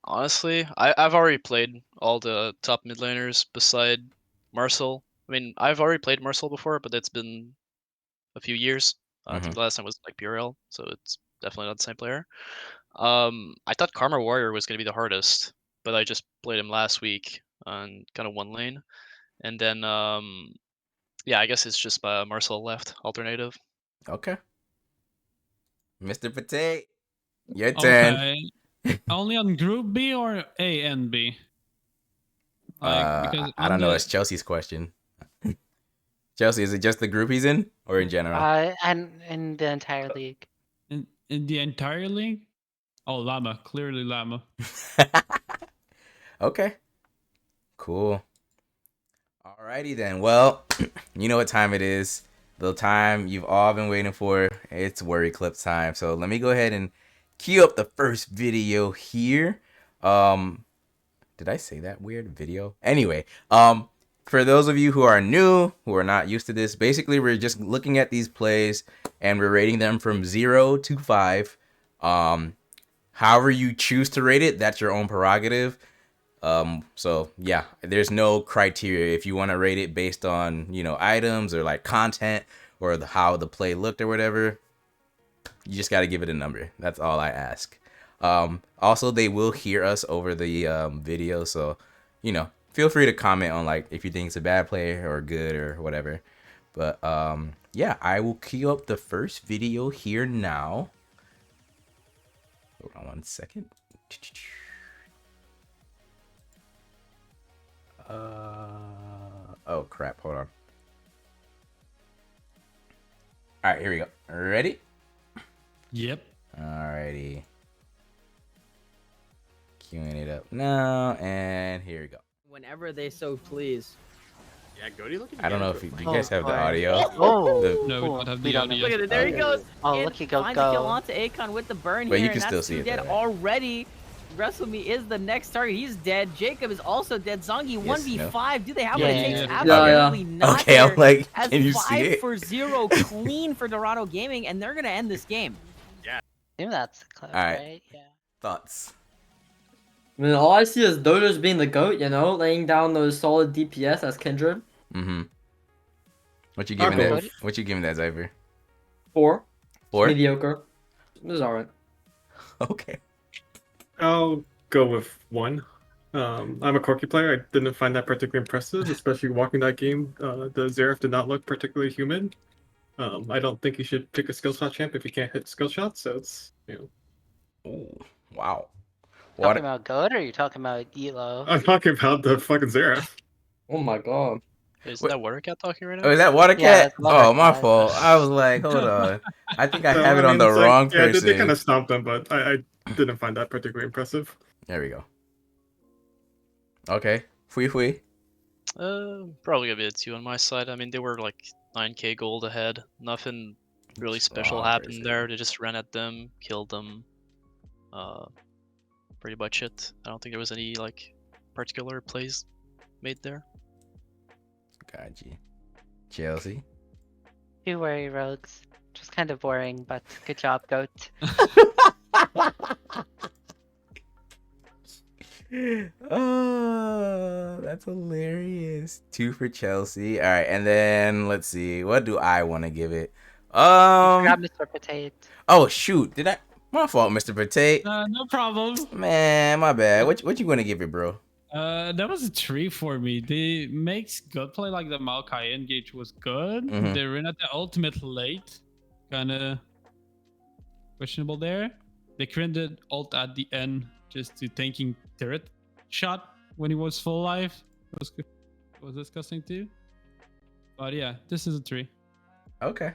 Honestly, I've already played all the top mid laners beside Marcel. I mean, I've already played Marcel before, but it's been a few years. I think the last time was like PRL, so it's definitely not the same player. I thought Karma Warrior was gonna be the hardest, but I just played him last week on kind of one lane, and then yeah, I guess it's just Marcel left alternative. Okay. Mr. Potate, your turn. Okay. Only on Group B or A and B? Because I don't know. It's Chelsea's question. Chelsea, is it just the group he's in, or in general? And in the entire league. in the entire league. Oh, Llama, clearly Llama. Okay. Cool. Alrighty then. Well, you know what time it is. The time you've all been waiting for. It's worry clip time. So let me go ahead and cue up the first video here. Did I say that weird? Video? Anyway, for those of you who are new, who are not used to this, basically we're just looking at these plays and we're rating them from 0 to 5. however you choose to rate it, that's your own prerogative. So yeah, there's no criteria if you want to rate it based on, you know, items or like content or how the play looked or whatever. You just got to give it a number. That's all I ask. Also, they will hear us over the video, so, you know, feel free to comment on like if you think it's a bad play or good or whatever. But yeah, I will queue up the first video here now. Hold on 1 second. Oh crap, hold on. All right, here we go. Ready? Yep. Alrighty. Queuing it up now, and here we go. Whenever they so please. Yeah, Goody looking. I don't know if you guys have the audio. Oh, The- No, we don't have the audio. Look at it, there he Okay. goes. Oh, And look, he go, finds a kill go. onto Akon with the burn But here, you can and still that's see two it, dead though. already. Wrestle Me is the next target. He's dead. Jacob is also dead. Zongi 1v5. Do they have what it Yeah. takes? Yeah. Absolutely not. Okay, I'm Here. like, As can you 5 see it? for 0 clean for Dorado Gaming, and they're gonna end this game. I think that's the clip, Alright. right? Yeah. Thoughts? I mean, all I see is Dodo's being the GOAT, you know, laying down those solid DPS as Kindred. Mm-hmm. What you I'll giving go that? with- What you giving that, Zyffer? 4. 4? Mediocre. This is alright. Okay. I'll go with 1. I'm a Corki player. I didn't find that particularly impressive, especially walking that game. The Xerath did not look particularly human. I don't think you should pick a skill shot champ if you can't hit skill shots. So it's, you know. Ooh, wow. Talking What? about goat, or are you talking about Elo? I'm talking about the fucking Xerath. Oh my god. Isn't What- that Watercat talking right now? Oh, is that Watercat? Yeah, it's Oh, my Watercat. fault. I was like, hold on. I think I So, have it on mean, the it's like, wrong yeah, person. they kind of stomped them, but I didn't find that particularly impressive. There we go. Okay. Fui fui. Probably gonna be a 2 on my side. I mean, they were like 9k gold ahead. Nothing really special Strong happened person. there. They just ran at them, killed them. Pretty much it. I don't think there was any like particular plays made there. Got you. Chelsea. Too worry, rogues. Just kind of boring, but good job, goat. Oh, that's hilarious. 2 for Chelsea. All right, and then let's see. What do I want to give it? Grab Mr. Potate. Oh shoot! Did I? My fault, Mr. Potate. No problem. Man, my bad. What you gonna give it, bro? That was a 3 for me. They makes good play, like the Maokai engage was good. Mhm. They ran at the ultimate late. Kinda questionable there. They crined ult at the end just to tanking turret shot when he was full life. Was disgusting too. But yeah, this is a 3. Okay.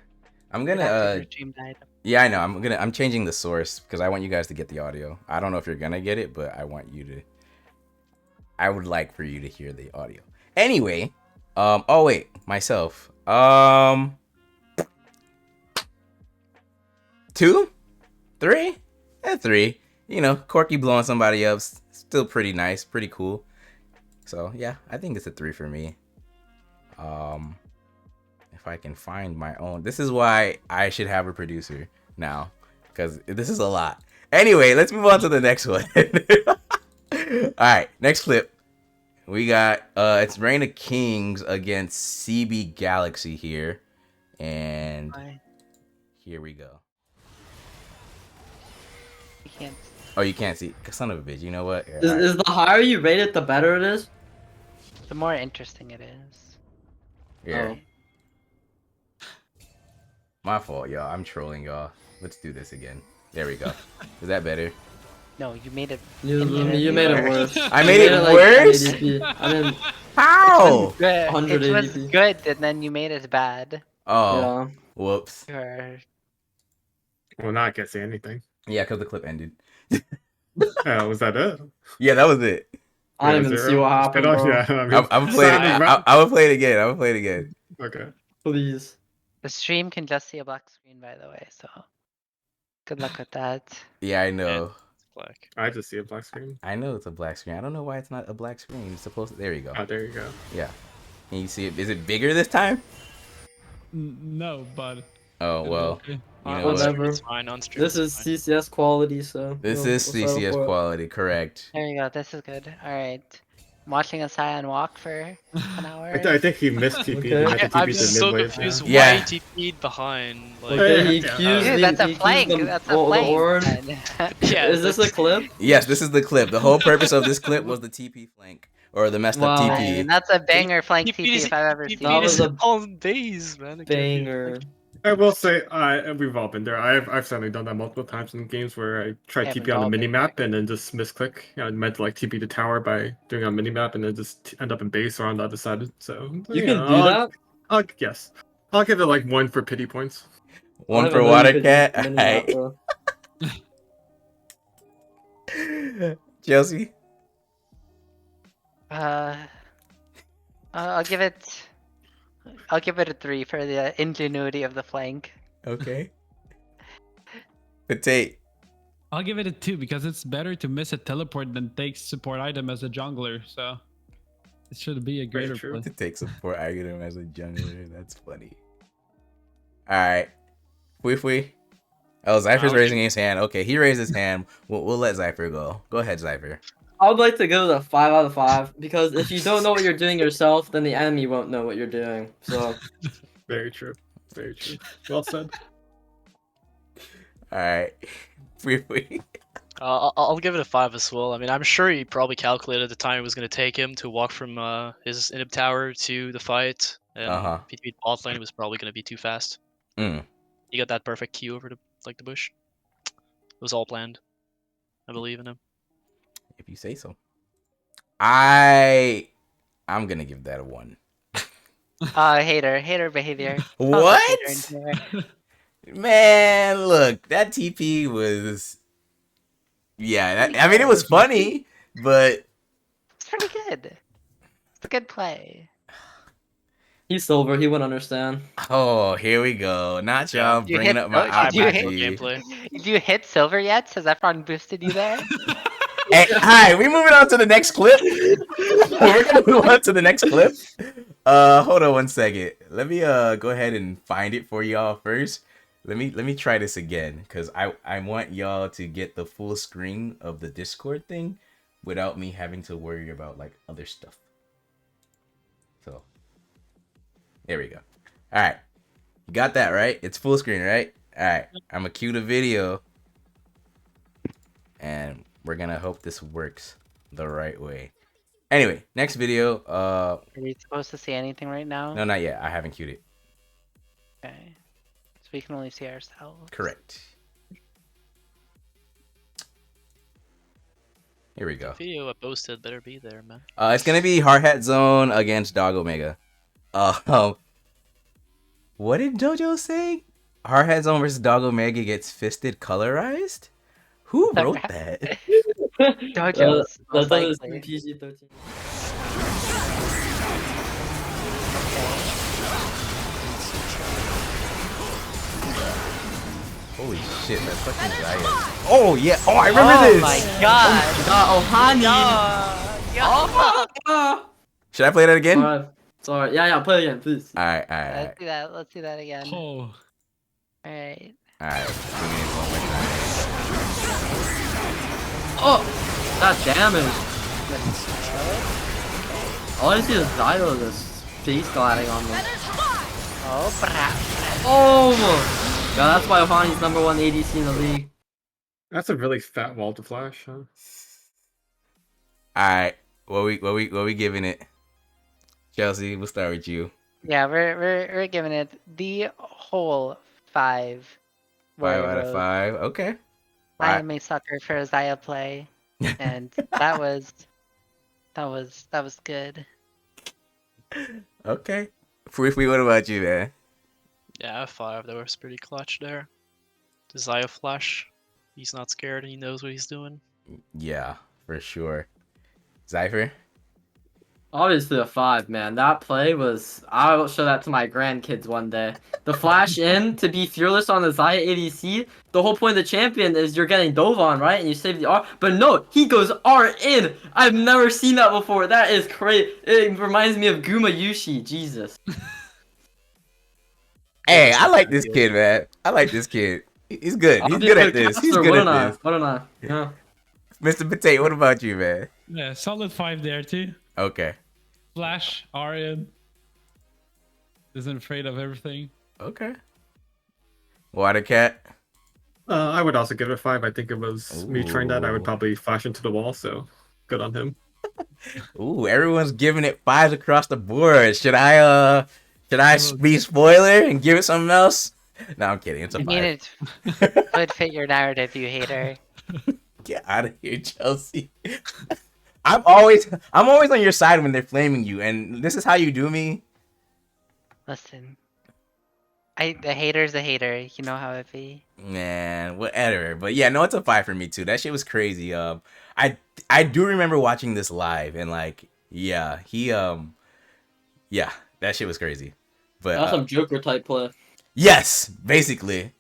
I'm Good gonna after your dream died. yeah, I know. I'm changing the source because I want you guys to get the audio. I don't know if you're gonna get it, but I would like for you to hear the audio. Anyway, oh wait, myself. 2? 3? 3. You know, Corky blowing somebody up, still pretty nice, pretty cool. So yeah, I think it's a 3 for me. If I can find my own. This is why I should have a producer now, because this is a lot. Anyway, let's move on to the next one. All right, next clip. We got it's Reign of Kings against CB Galaxy here, and Why? here we go. You can't. Oh, you can't see. Son of a bitch. You know what? Here, Is, all right. is the higher you rate it, the better it is? The more interesting it is. Here. My fault, y'all. I'm trolling y'all. Let's do this again. There we go. Is that better? No, you made it. You infinitely made it worse. worse. I You made it like worse? 1080p. I mean, How? Good. 100 It was ADP. good, and then you made it bad. Oh, yeah. whoops. Sure. Well, now I can't say anything. Yeah, because the clip ended. Was that it? Yeah, that was it. I didn't even see what happened, I don't- bro. Yeah, I mean, I'm gonna play it. sounding I'm gonna play it again. I'm gonna play it again. Okay. Please. The stream can just see a black screen, by the way, so good luck with that. Yeah, I know. It's black. I just see a black screen. I know it's a black screen. I don't know why it's not a black screen. It's supposed to. There you go. Oh, there you go. Yeah. Can you see it? Is it bigger this time? No, but Oh well. Okay. You know On what? stream Whatever. it's fine. On stream This it's is fine. CCS quality, so This we'll is settle CCS for it. quality, correct. There you go. This is good. All right. I'm watching a Cyan walk for an hour. I think he missed TP. Okay. He meant to I'm TP to so mid wave. confused. Yeah. Why he TP'd behind? Like, Okay, he Yeah, accused Dude, the, that's a he accused flank. the, That's a the flank. Orn. yeah, Is this a that's- clip? Yes, this is the clip. The whole purpose of this clip was the TP flank or the messed up Wow. I mean, TP. that's a banger flank TP TP if I've ever seen That was it. a all days, man. It can't be- Banger. I will say, we've all been there. I've certainly done that multiple times in games where I tried Yeah, TP we've on all the been mini map and then just misclick. I meant to like TP the tower by doing it on mini map and then just end up in base or on the other side. So You yeah, can do that? Yes, I'll give it like 1 for pity points. One I for didn't know you could Watercat. use mini-map, Alright. Chelsea. I'll give it a 3 for the ingenuity of the flank. Okay. Potate. I'll give it a 2 because it's better to miss a teleport than take support item as a jungler. So it should be a greater true. play. To take support item as a jungler. That's funny. Alright. Fui. Oh, Zypher's raising his hand. Okay, he raised his hand. We'll let Zypher go. Go ahead, Zypher. I would like to give it a 5 out of 5 because if you don't know what you're doing yourself, then the enemy won't know what you're doing. So Very true. Very true. Well said. Alright. Fui. I'll give it a 5 as well. I mean, I'm sure he probably calculated the time it was going to take him to walk from his inhib tower to the fight. And if he beat bot lane, it was probably going to be too fast. Mm. He got that perfect Q over the bush. It was all planned. I believe in him. If you say so. I'm gonna give that a 1. Hater behavior. What? Hater in here. Man, look, that TP was. Yeah, I mean, it was funny, but. It's pretty good. It's a good play. he's silver, he wouldn't understand. Oh, here we go. Not y'all You bringing hit- up my did you hit- IPG. Gameplay. Did you hit silver yet? Has Efron boosted you there? Hey, hi, we moving on to the next clip. We're gonna move on to the next clip. Hold on 1 second. Let me go ahead and find it for y'all first. Let me try this again because I want y'all to get the full screen of the Discord thing without me having to worry about like other stuff. So there we go. All right, you got that right? It's full screen, right? All right, I'm gonna cue the video, and we're gonna hope this works the right way. Anyway, next video. Are we supposed to see anything right now? No, not yet. I haven't queued it. Okay. So we can only see ourselves. Correct. Here we go. Video I posted better be there, man. It's gonna be Hard Hat Zone against Dog Omega. What did JoJo say? Hard Hat Zone versus Dog Omega gets fisted colorized? Who wrote that? Dojo's most That's is likely. PG-13. Holy shit, that's fucking Zaya. Oh yeah, oh I remember Oh this! my god! Oh, honey! Should I play that again? Sorry. Yeah, play it again, please. Alright. Let's see that. Let's see that again. Oh. Alright. Alright. Oh! That damage! All I see is Zylo just face gliding on them. Oh, perhaps. Oh! Yeah, that's why Ohani's #1 ADC in the league. That's a really fat wall to flash, huh? Alright. What we giving it? Chelsea, we'll start with you. Yeah, we're giving it the whole 5. 5 out of 5. Okay. I am a sucker for a Zaya play, and that was good. Okay. Fui, what about you, man? Yeah, 5. That was pretty clutch there. The Zaya flash. He's not scared and he knows what he's doing. Yeah, for sure. Zypher? Obviously a 5, man. That play was... I will show that to my grandkids one day. The flash in to be fearless on the Zaya ADC. The whole point of the champion is you're getting dove on, right? And you save the R. But no, he goes R in. I've never seen that before. That is crazy. It reminds me of Guma Yushi. Jesus. Hey, I like this kid, man. I like this kid. He's good. He's good at this. He's good at this. What am I? Yeah. Mr. Potate, what about you, man? Yeah, solid 5 there too. Okay. Flash, Aryan. Isn't afraid of everything. Okay. Water Cat. I would also give it a 5. I think it was me trying that. I would probably flash into the wall, so good on him. Ooh, everyone's giving it 5s across the board. Should I be spoiler and give it something else? No, I'm kidding. It's a 5. It would fit your narrative, you hater. Get out of here, Chelsea. I'm always on your side when they're flaming you, and this is how you do me. Listen, the hater's a hater. You know how it be. Man, whatever. But yeah, no, it's a 5 for me too. That shit was crazy. I do remember watching this live, and like, yeah, yeah, that shit was crazy. But That's some Joker type play. yes, basically,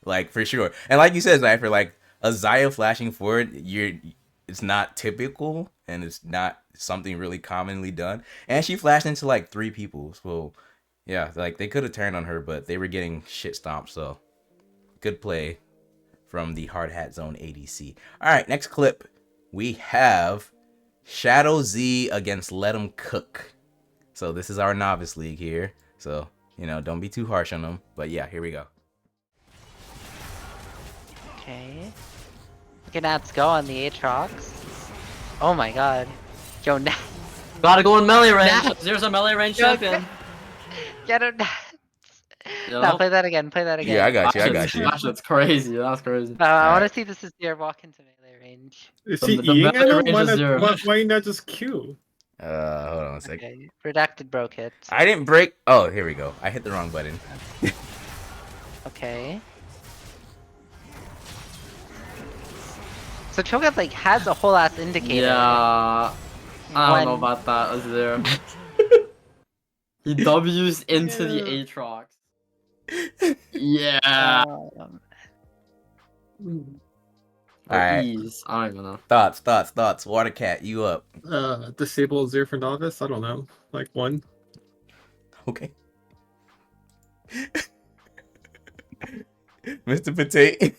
like for sure. And like you said, Zyffer, like a Zaya flashing forward, it's not typical, and it's not something really commonly done. And she flashed into like 3 people, so yeah, like they could have turned on her, but they were getting shit stomped. So good play from the Hard Hat Zone ADC. All right, next clip we have Shadow Z against Let 'Em Cook. So this is our novice league here. So don't be too harsh on them. But yeah, here we go. Okay. Look at Nats go on the Aatrox. Oh my god. Yo, Nats. Gotta go in melee range. Nats. There's a melee range Yo, champion. Get him, Nats. Yo. No, play that again. Play that again. Yeah, I got you. That's crazy. That's crazy. I want to see this Azir walk into melee range. Is The- he the eating at melee him? range Why is not, zero. why not just Q? Hold on a second. Okay, redacted broke it. I didn't break. Oh, here we go. I hit the wrong button. Okay. So Cho'Gath like has a whole ass indicator. Yeah. I don't know When- about that. Was there? He W's into the Aatrox. Yeah. Alright. Ease. I don't even know. Thoughts. Water Cat, you up? Disable Azir for novice? I don't know. Like 1. Okay. Mr. Potate.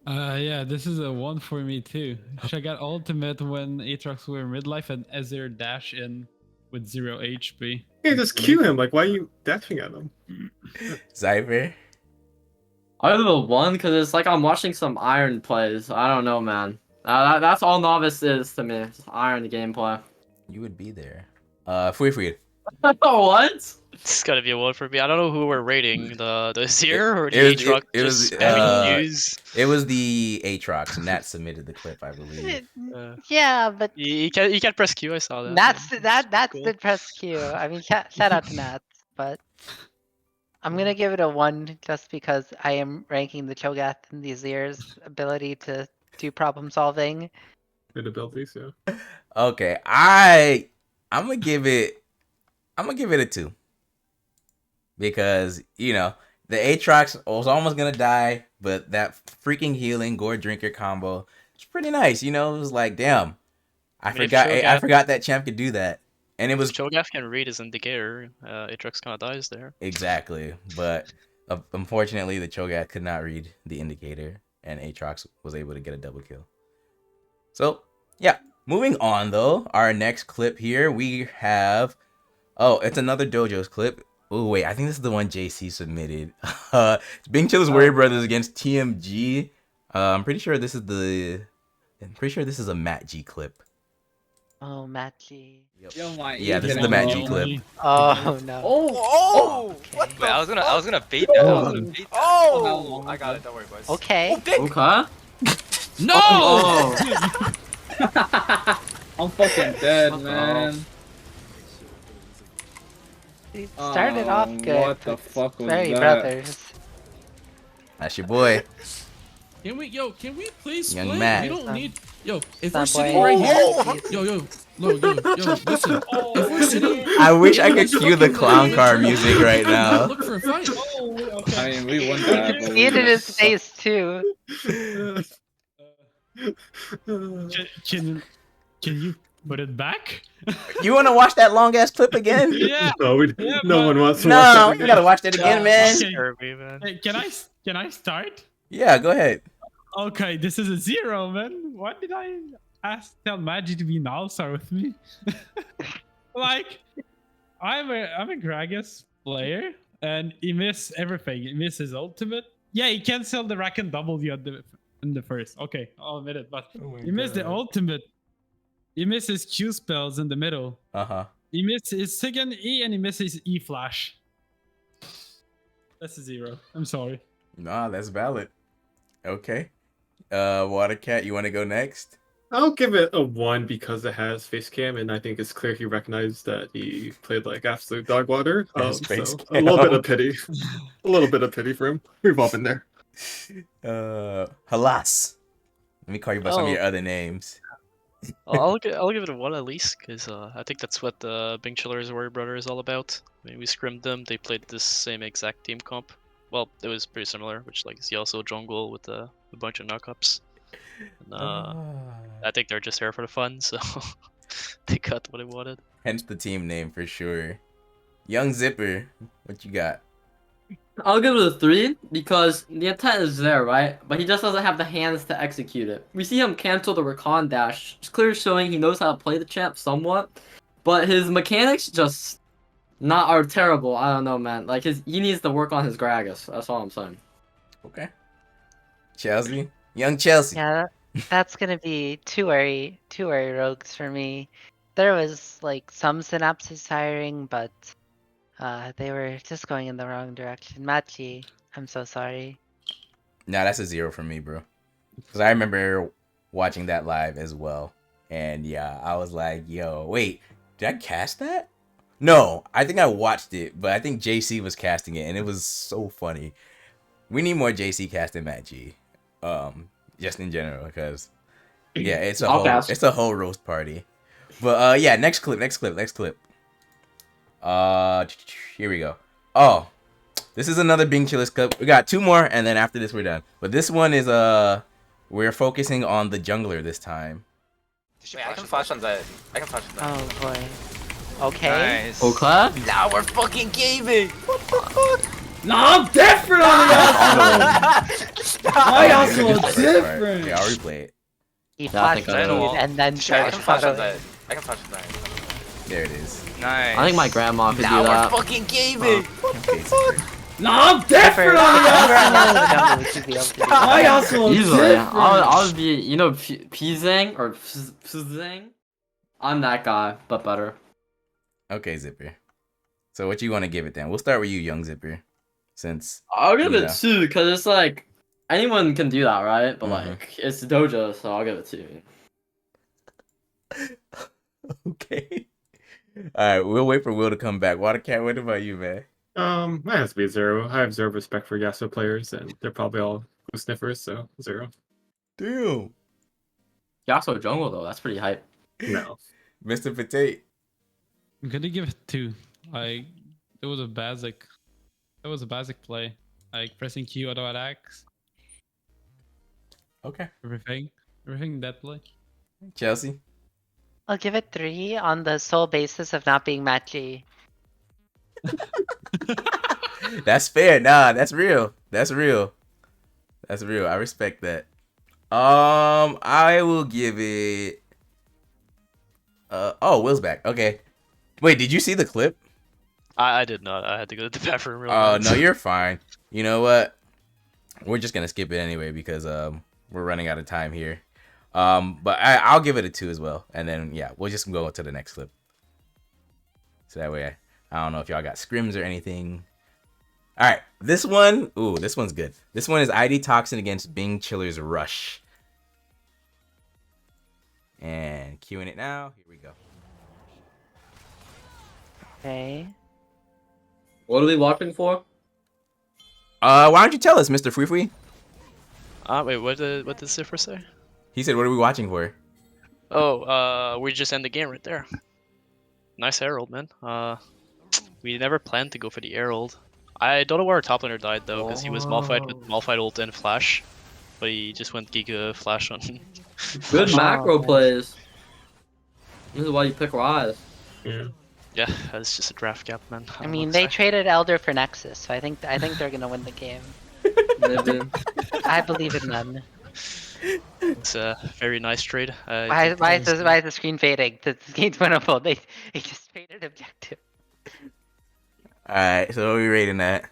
Yeah, this is a 1 for me too. I got ultimate when Aatrox were midlife and Azir dash in with 0 HP. Yeah, just Q him. Like, why are you dashing at him? Zyffer. I do the 1 because it's like I'm watching some Iron plays. I don't know, man. That's all novice is to me. Just Iron gameplay. You would be there. Free. What? It's gotta be a 1 for me. I don't know who we're rating, the Azir or the it was- Aatrox. it was, just spamming news. It was the Aatrox, and Nat submitted the clip, I believe. Yeah, but You can't press Q. I saw that. Nats Cool. did press Q. I mean, shout out to Nats, but I'm gonna give it a 1 just because I am ranking the Cho'Gath and the Azir's ability to do problem solving. Good abilities, yeah. Okay, I'm gonna give it a 2. Because, the Aatrox was almost gonna die, but that freaking healing Gore Drinker combo was pretty nice. It was like, damn. I mean, if forgot that champ could do that. And it was Cho'Gath can read his indicator. Aatrox kind of dies there. exactly. But unfortunately the Cho'Gath could not read the indicator, and Aatrox was able to get a double kill. So yeah. Moving on though, our next clip here we have it's another Dojo's clip. Oh wait, I think this is the one JC submitted. Bing Chill's Warrior Brothers against TMG. I'm pretty sure this is a Matt G clip. Oh, Matt G. Yep. Yo, my Yeah, this is the Matt G clip. Oh no. Oh! Okay. Wait, I was gonna bait that. Oh! I got it. Don't worry, boys. Okay. Okay. No! Oh. I'm fucking dead, What the man. It started off good. What the but fuck was very that? brothers. That's your boy. Can we please Young split? Matt. We don't need. Yo, if Stop we're sitting playing. right here. Yo, listen. If we're sitting. I wish I could cue the clown car music right now. Look for a fight. I mean, we won that. You but can we see it in didn't. his face too. Can put it back. You want to watch that long ass clip again? Yeah. No, no one wants to watch No, that you gotta watch that again, man. Okay. Kirby, man. Hey, can I start? Yeah, go ahead. Okay, this is a 0, man. Why did I tell Magi to be an all-star with me? Like, I'm a Gragas player, and he missed everything. He missed his ultimate. Yeah, he canceled the Rack and W in the first. Okay, I'll admit it, but he missed the ultimate. He missed his Q spells in the middle. He missed his second E, and he missed his E flash. That's a 0. I'm sorry. Nah, that's valid. Okay. Watercat, you want to go next? I'll give it a 1 because it has face cam, and I think it's clear he recognized that he played like absolute dog water. Yes, So face a little bit of pity, a little bit of pity for him. We've all been there. Halas. Let me call you by some of your other names. I'll give it a 1 at least, because I think that's what the Bing Chiller's Warrior Brother is all about. I mean, we scrimmed them. They played the same exact team comp. Well, it was pretty similar, which like is Yasuo jungle with a bunch of knockups. And, I think they're just here for the fun, so they got what they wanted. Hence the team name for sure. Young Zyffer, what you got? I'll give it a 3 because the intent is there, right? But he just doesn't have the hands to execute it. We see him cancel the recon dash. It's clear showing he knows how to play the champ somewhat, but his mechanics just are terrible. I don't know, man. Like he needs to work on his Gragas. That's all I'm saying. Okay. Chelsea, young Chelsea. Yeah, that's gonna be two worry rogues for me. There was like some synapses firing, but they were just going in the wrong direction. Machi, I'm so sorry. Nah, that's a 0 for me, bro. Because I remember watching that live as well. And yeah, I was like, yo, wait, did I cast that? No, I think I watched it, but I think JC was casting it, and it was so funny. We need more JC casting Matt G. Just in general, because yeah, it's a whole roast party. But yeah, next clip. Here we go. Oh, this is another Bing Chillers clip. We got 2 more, and then after this we're done. But this one is we're focusing on the jungler this time. Wait, I can flash on that. Oh boy. Okay. Nice. Okay. Now we're fucking gaming. What the fuck? No, I'm different on the Yasuo. My Yasuo is different. Yeah, I'll replay it. He flashed and then I started can flash on following. that. I can flash on that. There it is. Nice. I think my grandma could now do that. we're fucking gaming. What the fuck? No, I'm different on the Yasuo. My Yasuo is different. I'll be, you know, Pzang or Pzang. I'm that guy, but better. Okay, Zyffer. So what you want to give it then? We'll start with you, young Zyffer. Since I'll give it 2 because it's like anyone can do that, right? But like it's Dojo, so I'll give it 2. Okay. All right, we'll wait for Will to come back. Watercat, what about you, man? That has to be a 0. I have 0 respect for Yasuo players, and they're probably all sniffers, so 0. Damn. Yasuo jungle though, that's pretty hype. No. Mr. Potate. I'm gonna give it 2. Like, it was a basic play. Like pressing Q, auto attacks. Okay. Everything in that play. Chelsea. I'll give it 3 on the sole basis of not being Machi. That's fair. Nah, that's real. That's real. I respect that. I will give it. Oh, Will's back. Okay. Wait, did you see the clip? I did not. I had to go to the bathroom real Oh, fast. no, you're fine. You know what? We're just gonna skip it anyway because we're running out of time here. But I'll give it a 2 as well, and then yeah, we'll just go to the next clip. So that way, I don't know if y'all got scrims or anything. All right, this one, this one's good. This one is ID Toxin against Bing Chiller's Rush. And queuing it now. Here we go. Okay. What are we watching for? Why don't you tell us, Mr. Free? Wait, what did Zyffer say? He said, "What are we watching for?" Oh, we just end the game right there. Nice Herald, man. We never planned to go for the Herald. I don't know where our top laner died though, because he was Malphite with Malphite ult and Flash, but he just went Giga Flash on. Good macro plays. This is why you pick Rise. Yeah. Yeah, it's just a draft gap, man. I mean, they traded Elder for Nexus, so I think they're gonna win the game. Maybe. I believe in them. It's a very nice trade. Why is the screen fading? The game's winnable. They just traded objective. All right, so what are we rating that?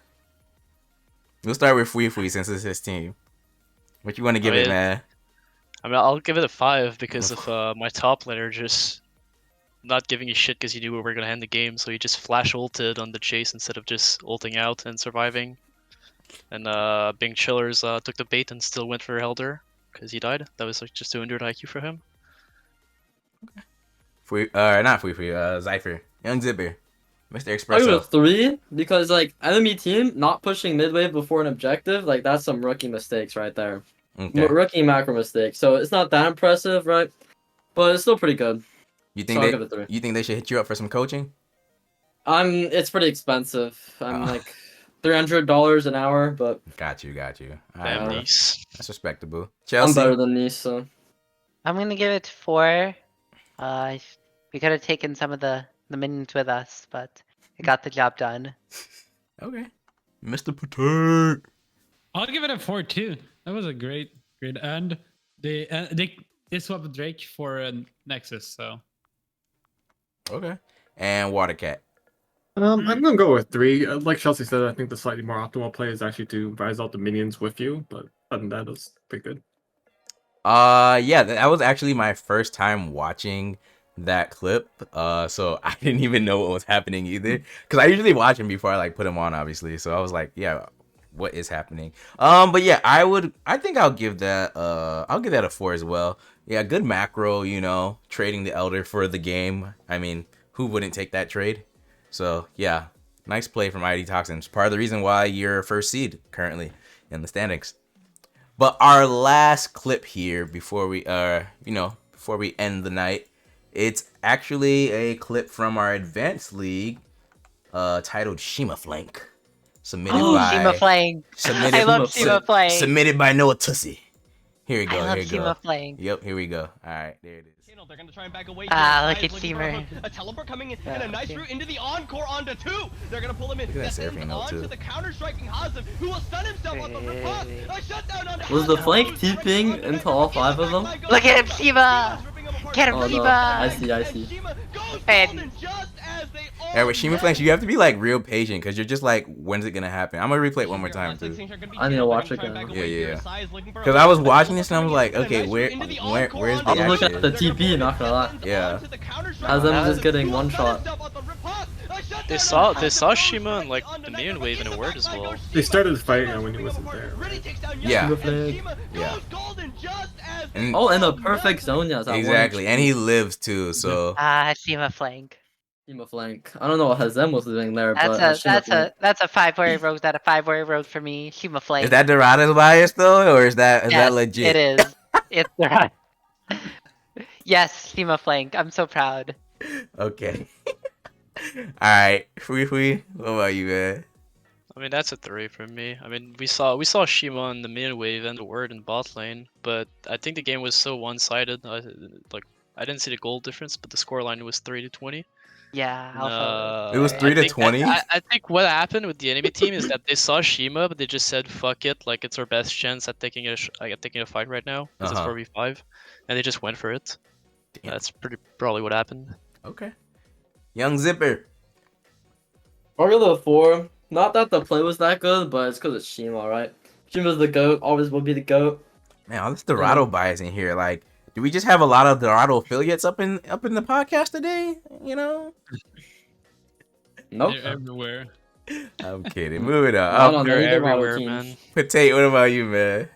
We'll start with S4E4 since it's his team. What you want to give it, man? I mean, I'll give it a 5 because of my top laner just not giving a shit because he knew we were gonna end the game, so he just flash ulted on the chase instead of just ulting out and surviving. And Bing Chillers took the bait and still went for Elder because he died. That was like just 200 IQ for him. Not S4E4, Zyffer, Young Zyffer, Mr. Espresso. I give it a 3 because like enemy team not pushing mid wave before an objective, like that's some rookie mistakes right there. Okay. Rookie macro mistake. So it's not that impressive, right? But it's still pretty good. You think you think they should hit you up for some coaching? It's pretty expensive. I'm like $300 an hour, but got you. Damn, Nice. That's respectable. Chelsea. I'm better than Nice, so I'm gonna give it 4. We could have taken some of the minions with us, but it got the job done. Okay, Mr. Potate. I'll give it a 4 too. That was a great, and they swapped Drake for Nexus, so. Okay, and Watercat. I'm gonna go with 3. Like Chelsea said, I think the slightly more optimal play is actually to rise out the minions with you, but other than that, it's pretty good. Yeah, that was actually my first time watching that clip. So I didn't even know what was happening either, because I usually watch him before I like put him on, obviously. So I was like, yeah, what is happening? But yeah, I think I'll give that a 4 as well. Yeah, good macro, trading the Elder for the game. I mean, who wouldn't take that trade? So yeah, nice play from ID Toxins. Part of the reason why you're first seed currently in the standings. But our last clip here before we end the night, it's actually a clip from our advanced league, titled Shima Flank. Submitted by Shima Flank. I love Shima Flank. Submitted by Noah Tussie. Here we go. I love Shima Flank. Yep, here we go. All right, there it is. They're gonna try and back away. Look at Shima. A teleport coming in and a nice route into the encore onto 2. They're gonna pull him in. Look at that Seraphine ult too. To the counter striking Hazem, who will stun himself on the riposte. A shutdown on was the flank TPing into all 5 of them? Look at him, Shima! Get him, Shima! No. I see. And Yeah, with Shima Flanks, you have to be like real patient because you're just like, when's it gonna happen? I'm gonna replay it one more time too. I need to watch it again. Yeah. Because I was watching this and I was like, okay, where's the action? I'm looking at the TP, not gonna lie. Yeah. As I'm just getting one shot. They saw Shima in like the minion wave in a word as well. They started fighting when he wasn't there. Yeah. Yeah. And a perfect zone, yes. Exactly, and he lives too, so. Shima Flank. Shima Flank. I don't know what Hazem was doing there, that's a 5-warrior rogue. That a 5-warrior rogue for me. Shima Flank. Is that Dorada's bias though, or is that legit? It is. It's Dorada. Yes, Shima Flank. I'm so proud. Okay. Alright, S4E4, what about you, man? I mean, that's a 3 for me. I mean, we saw Shima in the mid wave and the word in bot lane, but I think the game was so one-sided. I didn't see the goal difference, but the scoreline was 3-20. Yeah, Alpha. It was 3-20. I think what happened with the enemy team is that they saw Shima, but they just said, "Fuck it! Like it's our best chance at taking a fight right now because it's 4v5," and they just went for it. Damn. That's probably what happened. Okay. Young Zyffer. I'll give it a 4. Not that the play was that good, but it's because it's Shima, right? Shima's the GOAT, always will be the GOAT. Man, all this Dorado bias in here. Like, do we just have a lot of Dorado affiliates up in the podcast today? Nope. They're everywhere. I'm kidding. Moving on. They're everywhere, man. Potate, what about you, man?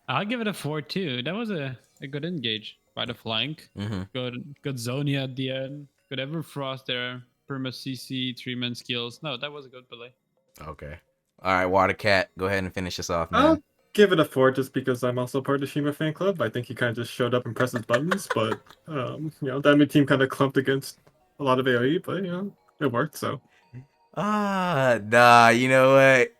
I'll give it a 4 too. That was a good engage by the flank. Good Zonia at the end. Good Everfrost there. Perma CC, 3-man skills. No, that was a good play. Okay. All right, Watercat, go ahead and finish us off, man. I'll give it a 4 just because I'm also part of the Shima fan club. I think he kind of just showed up and pressed his buttons, but that mid team kind of clumped against a lot of AoE, but it worked. So. Nah. You know what?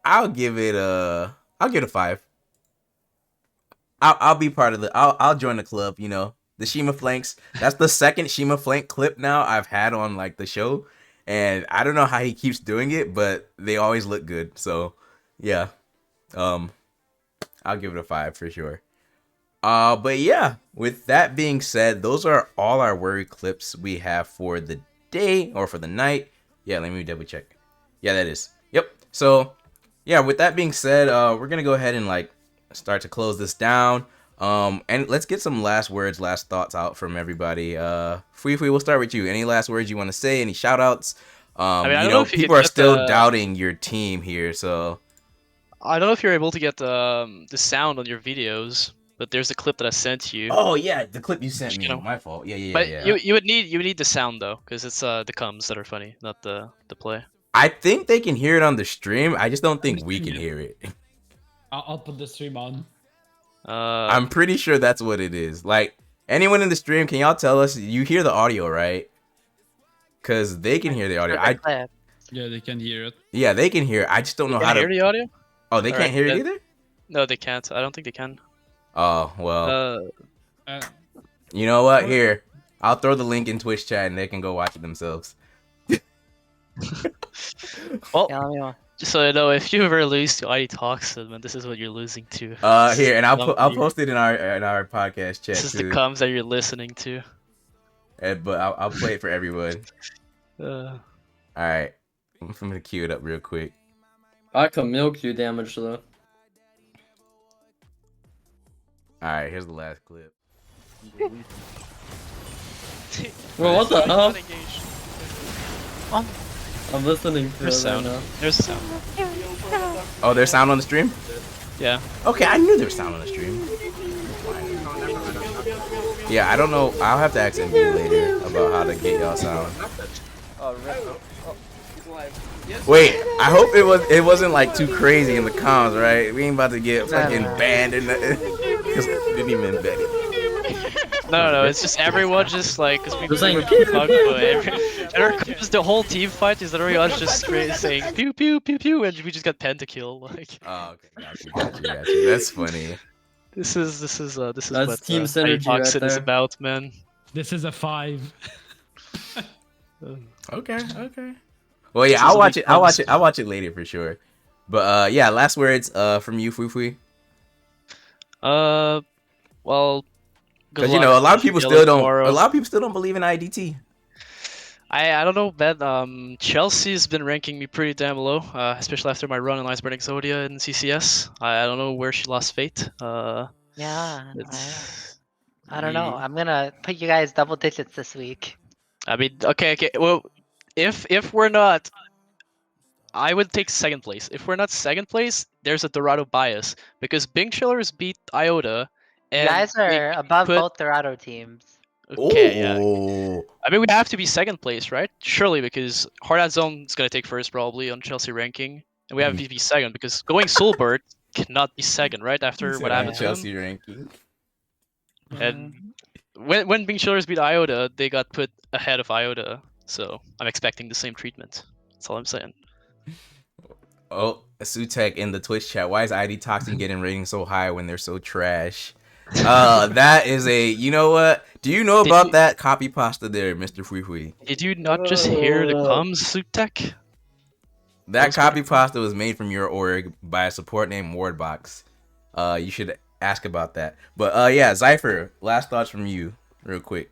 I'll give it a 5. I'll be part of the. I'll join the club. You know, the Shima flanks. That's the second Shima flank clip now I've had on like the show, and I don't know how he keeps doing it, but they always look good. So yeah, I'll give it a 5 for sure. But yeah, with that being said, those are all our worry clips we have for the day or for the night. Yeah, let me double check. Yeah, that is. Yep. So yeah, with that being said, we're gonna go ahead and like start to close this down. And let's get some last words, last thoughts out from everybody. Fui, we'll start with you. Any last words you want to say? Any shout outs? I mean, I you don't know, know if you people could are get still the- doubting your team here, so I don't know if you're able to get the sound on your videos, but there's a clip that I sent you. oh yeah, the clip you sent me. You know, My fault. Yeah. But you would need the sound though, because it's the comes that are funny, not the play. I think they can hear it on the stream. I just don't think we can hear it. I'll put the stream on. I'm pretty sure that's what it is. Like, anyone in the stream, can y'all tell us? You hear the audio, right? Because they can hear the audio. Yeah, they can hear it. Yeah, they can hear it. I just don't know how to hear the audio. Oh, they can't hear it either? No, they can't. I don't think they can. Oh, well. Uh, you know what? Here, I'll throw the link in Twitch chat and they can go watch it themselves. Well, just so you know, if you ever lose to ID Talks, man, this is what you're losing to. Here, and I'll post it in our podcast chat. This is too. the comms that you're listening to. But I'll play it for everyone. All right, I'm gonna cue it up real quick. I can milk you damage though. All right, here's the last clip. Well, what the hell? I'm listening to There's it right sound. now. There's sound. Oh, there's sound on the stream? Yeah. Okay, I knew there was sound on the stream. Yeah, I don't know. I'll have to ask MB later about how to get y'all sound. Wait, I hope it wasn't like too crazy in the comms, right? We ain't about to get fucking banned or nothing. Didn't even embed it. No, it's just everyone just like, because we saying were talking about just the whole team fight is literally us just straight saying pew pew pew pew, and we just got pentakill. Like. Oh, okay, got you. That's funny. This is That's what team synergy Toxin right is there. about, man. This is a 5. Okay. Well, yeah, I'll watch it. I'll watch it later for sure. But yeah, last words from you, Fui. Well, because you know a lot of people still don't believe in IDT. I don't know, man. Chelsea's been ranking me pretty damn low, especially after my run in Iceberg Exodia in CCS. I don't know where she lost fate. Yeah, I don't know. I'm gonna put you guys double digits this week. I mean, okay. Well, if we're not, I would take second place. If we're not second place, there's a Dorado bias because Bing Chillers beat Iota. And You guys are above both Dorado teams. Okay, yeah. I mean, we have to be second place, right? Surely, because Hard Out Zone is gonna take first probably on Chelsea ranking, and we have to be second because going Soulbird cannot be second, right? After what happened to Chelsea him. ranking. And when Bing Chillers beat Iota, they got put ahead of Iota, so I'm expecting the same treatment. That's all I'm saying. Oh, Sutek in the Twitch chat. Why is ID Toxin getting ratings so high when they're so trash? That is a. You know what? Do you know about that copy pasta there, Mr. Fui? Did you not just hear the comms, Sutek? That copy pasta was made from your org by a support named Wardbox. You should ask about that. But yeah, Zyffer, last thoughts from you, real quick.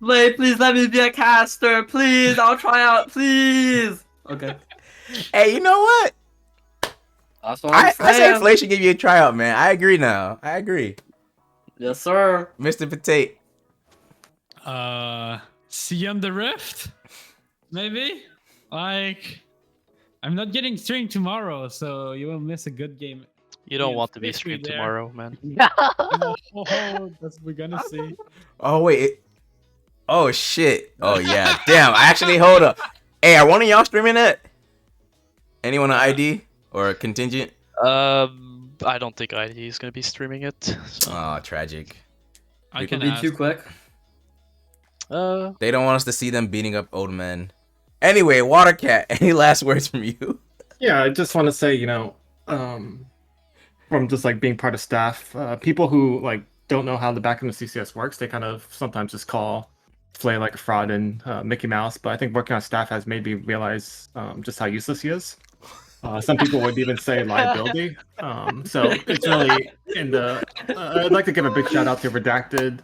Lay, please let me be a caster, please. I'll try out, please. Okay. Hey, you know what? That's what I say saying. Flay should give you a tryout, man. I agree now. I agree. Yes, sir. Mr. Potate. See on the Rift? Maybe? Like, I'm not getting stream tomorrow, so you will miss a good game. You don't want to be streamed tomorrow, man. Oh, that's we're gonna see. Oh, wait. Oh, shit. Oh, yeah. Damn. Actually, hold up. Hey, are one of y'all streaming that? Anyone on ID or contingent? I don't think ID is gonna be streaming it. So. Oh, tragic. I Could be too quick. They don't want us to see them beating up old men. Anyway, Watercat, any last words from you? Yeah, I just want to say, you know, from just like being part of staff. People who like don't know how the back end of CCS works, they kind of sometimes just call Flay like a fraud and Mickey Mouse. But I think working on staff has made me realize just how useless he is. Some people would even say liability. So it's really in the. I'd like to give a big shout out to Redacted,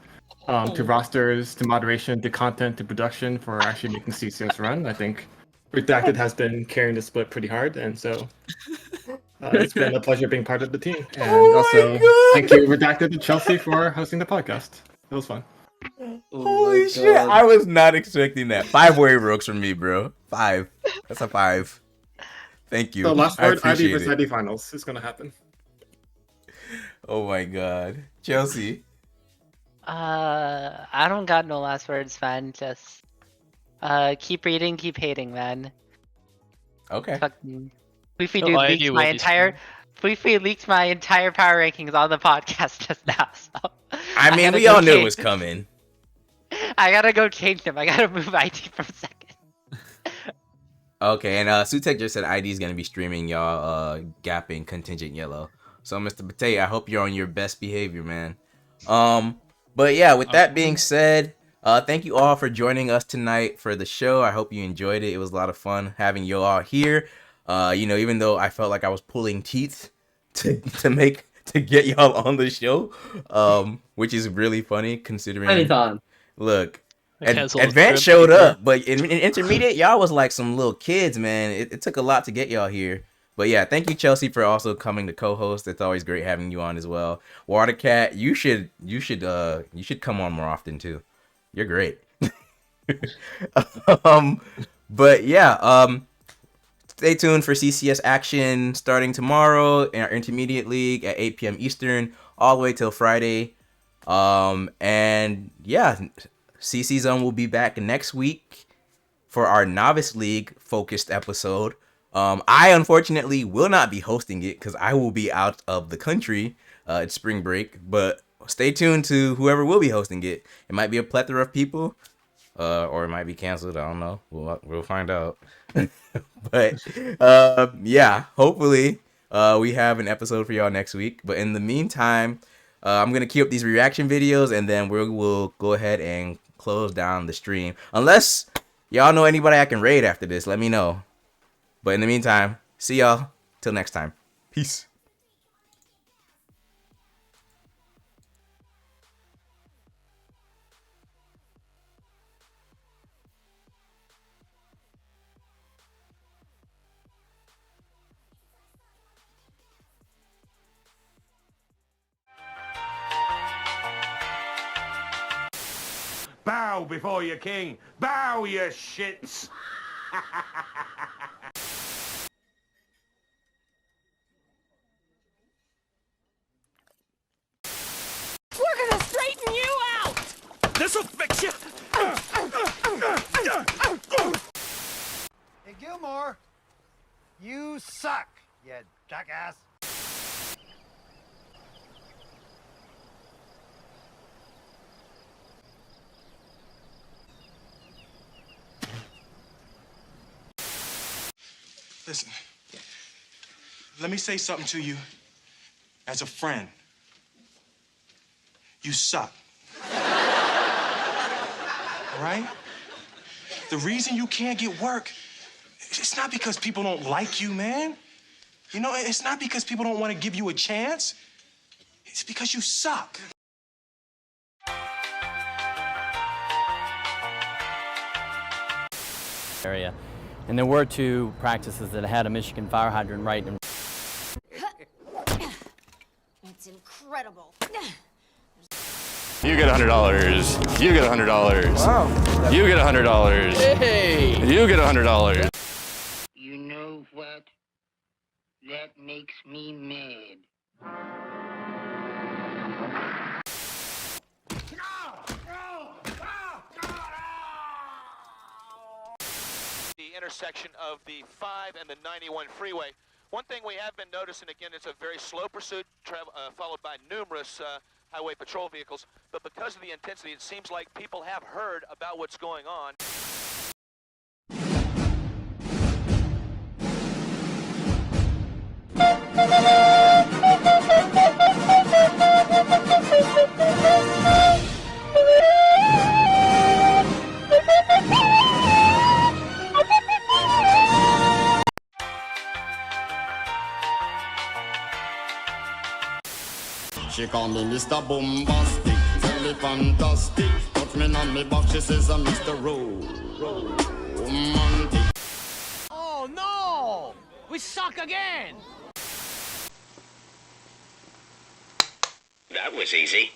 to rosters, to moderation, to content, to production for actually making CCS run. I think Redacted has been carrying the split pretty hard, and so it's been a pleasure being part of the team. And also, thank you, Redacted and Chelsea, for hosting the podcast. It was fun. Holy shit! I was not expecting that. 5 Warrior Rogues from me, bro. 5. That's a 5. Thank you. So last word, ID versus ID finals is gonna happen. Oh my god, Chelsea. I don't got no last words, man. Just keep reading, keep hating, man. Okay. Fucking Fifi dude leaked my entire power rankings on the podcast just now. So I mean, we all knew it was coming. I gotta go change them. I gotta move ID from second. Okay, and Sutek just said ID is gonna be streaming y'all gapping contingent yellow. So Mr. Potate, I hope you're on your best behavior, man. But yeah, with that being said, thank you all for joining us tonight for the show. I hope you enjoyed it. It was a lot of fun having you all here. You know, even though I felt like I was pulling teeth to get y'all on the show, which is really funny considering. Anytime. Look, Advance showed up, but in intermediate, y'all was like some little kids, man. It took a lot to get y'all here. But yeah, thank you, Chelsea, for also coming to co-host. It's always great having you on as well. Watercat, you should come on more often too. You're great. But yeah, stay tuned for CCS action starting tomorrow in our intermediate league at 8 p.m. Eastern, all the way till Friday. And yeah, CC Zone will be back next week for our Novice League focused episode. I unfortunately will not be hosting it because I will be out of the country. It's spring break, but stay tuned to whoever will be hosting it. It might be a plethora of people, or it might be canceled. I don't know. We'll find out. But yeah, hopefully we have an episode for y'all next week. But in the meantime, I'm gonna queue up these reaction videos, and then we'll go ahead and close down the stream. Unless y'all know anybody I can raid after this, let me know. But in the meantime, see y'all till next time. Peace. Bow before your king. Bow, you shits. We're gonna straighten you out! This'll fix you. Hey, Gilmore, you suck, you jackass. Listen, let me say something to you as a friend. You suck. All right? The reason you can't get work, it's not because people don't like you, man. You know, it's not because people don't want to give you a chance. It's because you suck. Area. And there were 2 practices that had a Michigan fire hydrant right in. It's incredible. You get $100. You get $100. Wow. You get $100. Hey. You get $100. You know what? That makes me mad. The intersection of the 5 and the 91 freeway. One thing we have been noticing, again, it's a very slow pursuit, followed by numerous highway patrol vehicles. But because of the intensity, it seems like people have heard about what's going on. she call me Mr. Bombastic. Tell me fantastic. Touch me on me back, she says I'm Mr. Romantic. Oh no! We suck again! That was easy.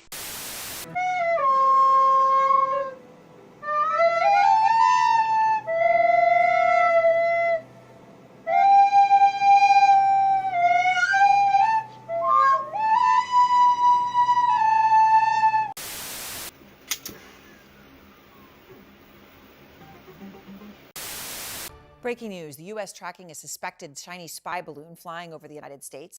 Breaking news, the U.S. tracking a suspected Chinese spy balloon flying over the United States.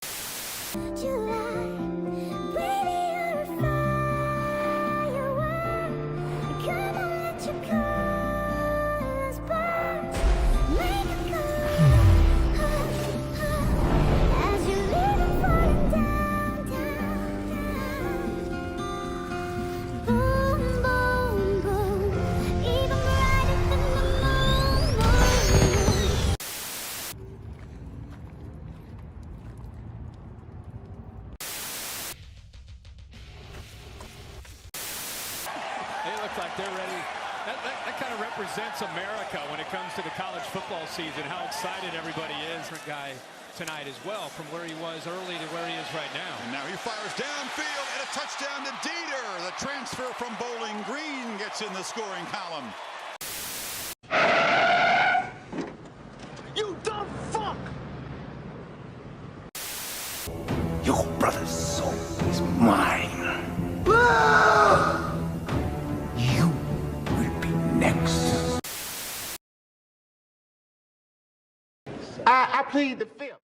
They look like they're ready. That kind of represents America when it comes to the college football season, how excited everybody is. Different guy tonight as well, from where he was early to where he is right now. And now he fires downfield and a touchdown to Dieter. The transfer from Bowling Green gets in the scoring column. You dumb fuck! Your brother's soul is mine. You will be next. I plead the fifth.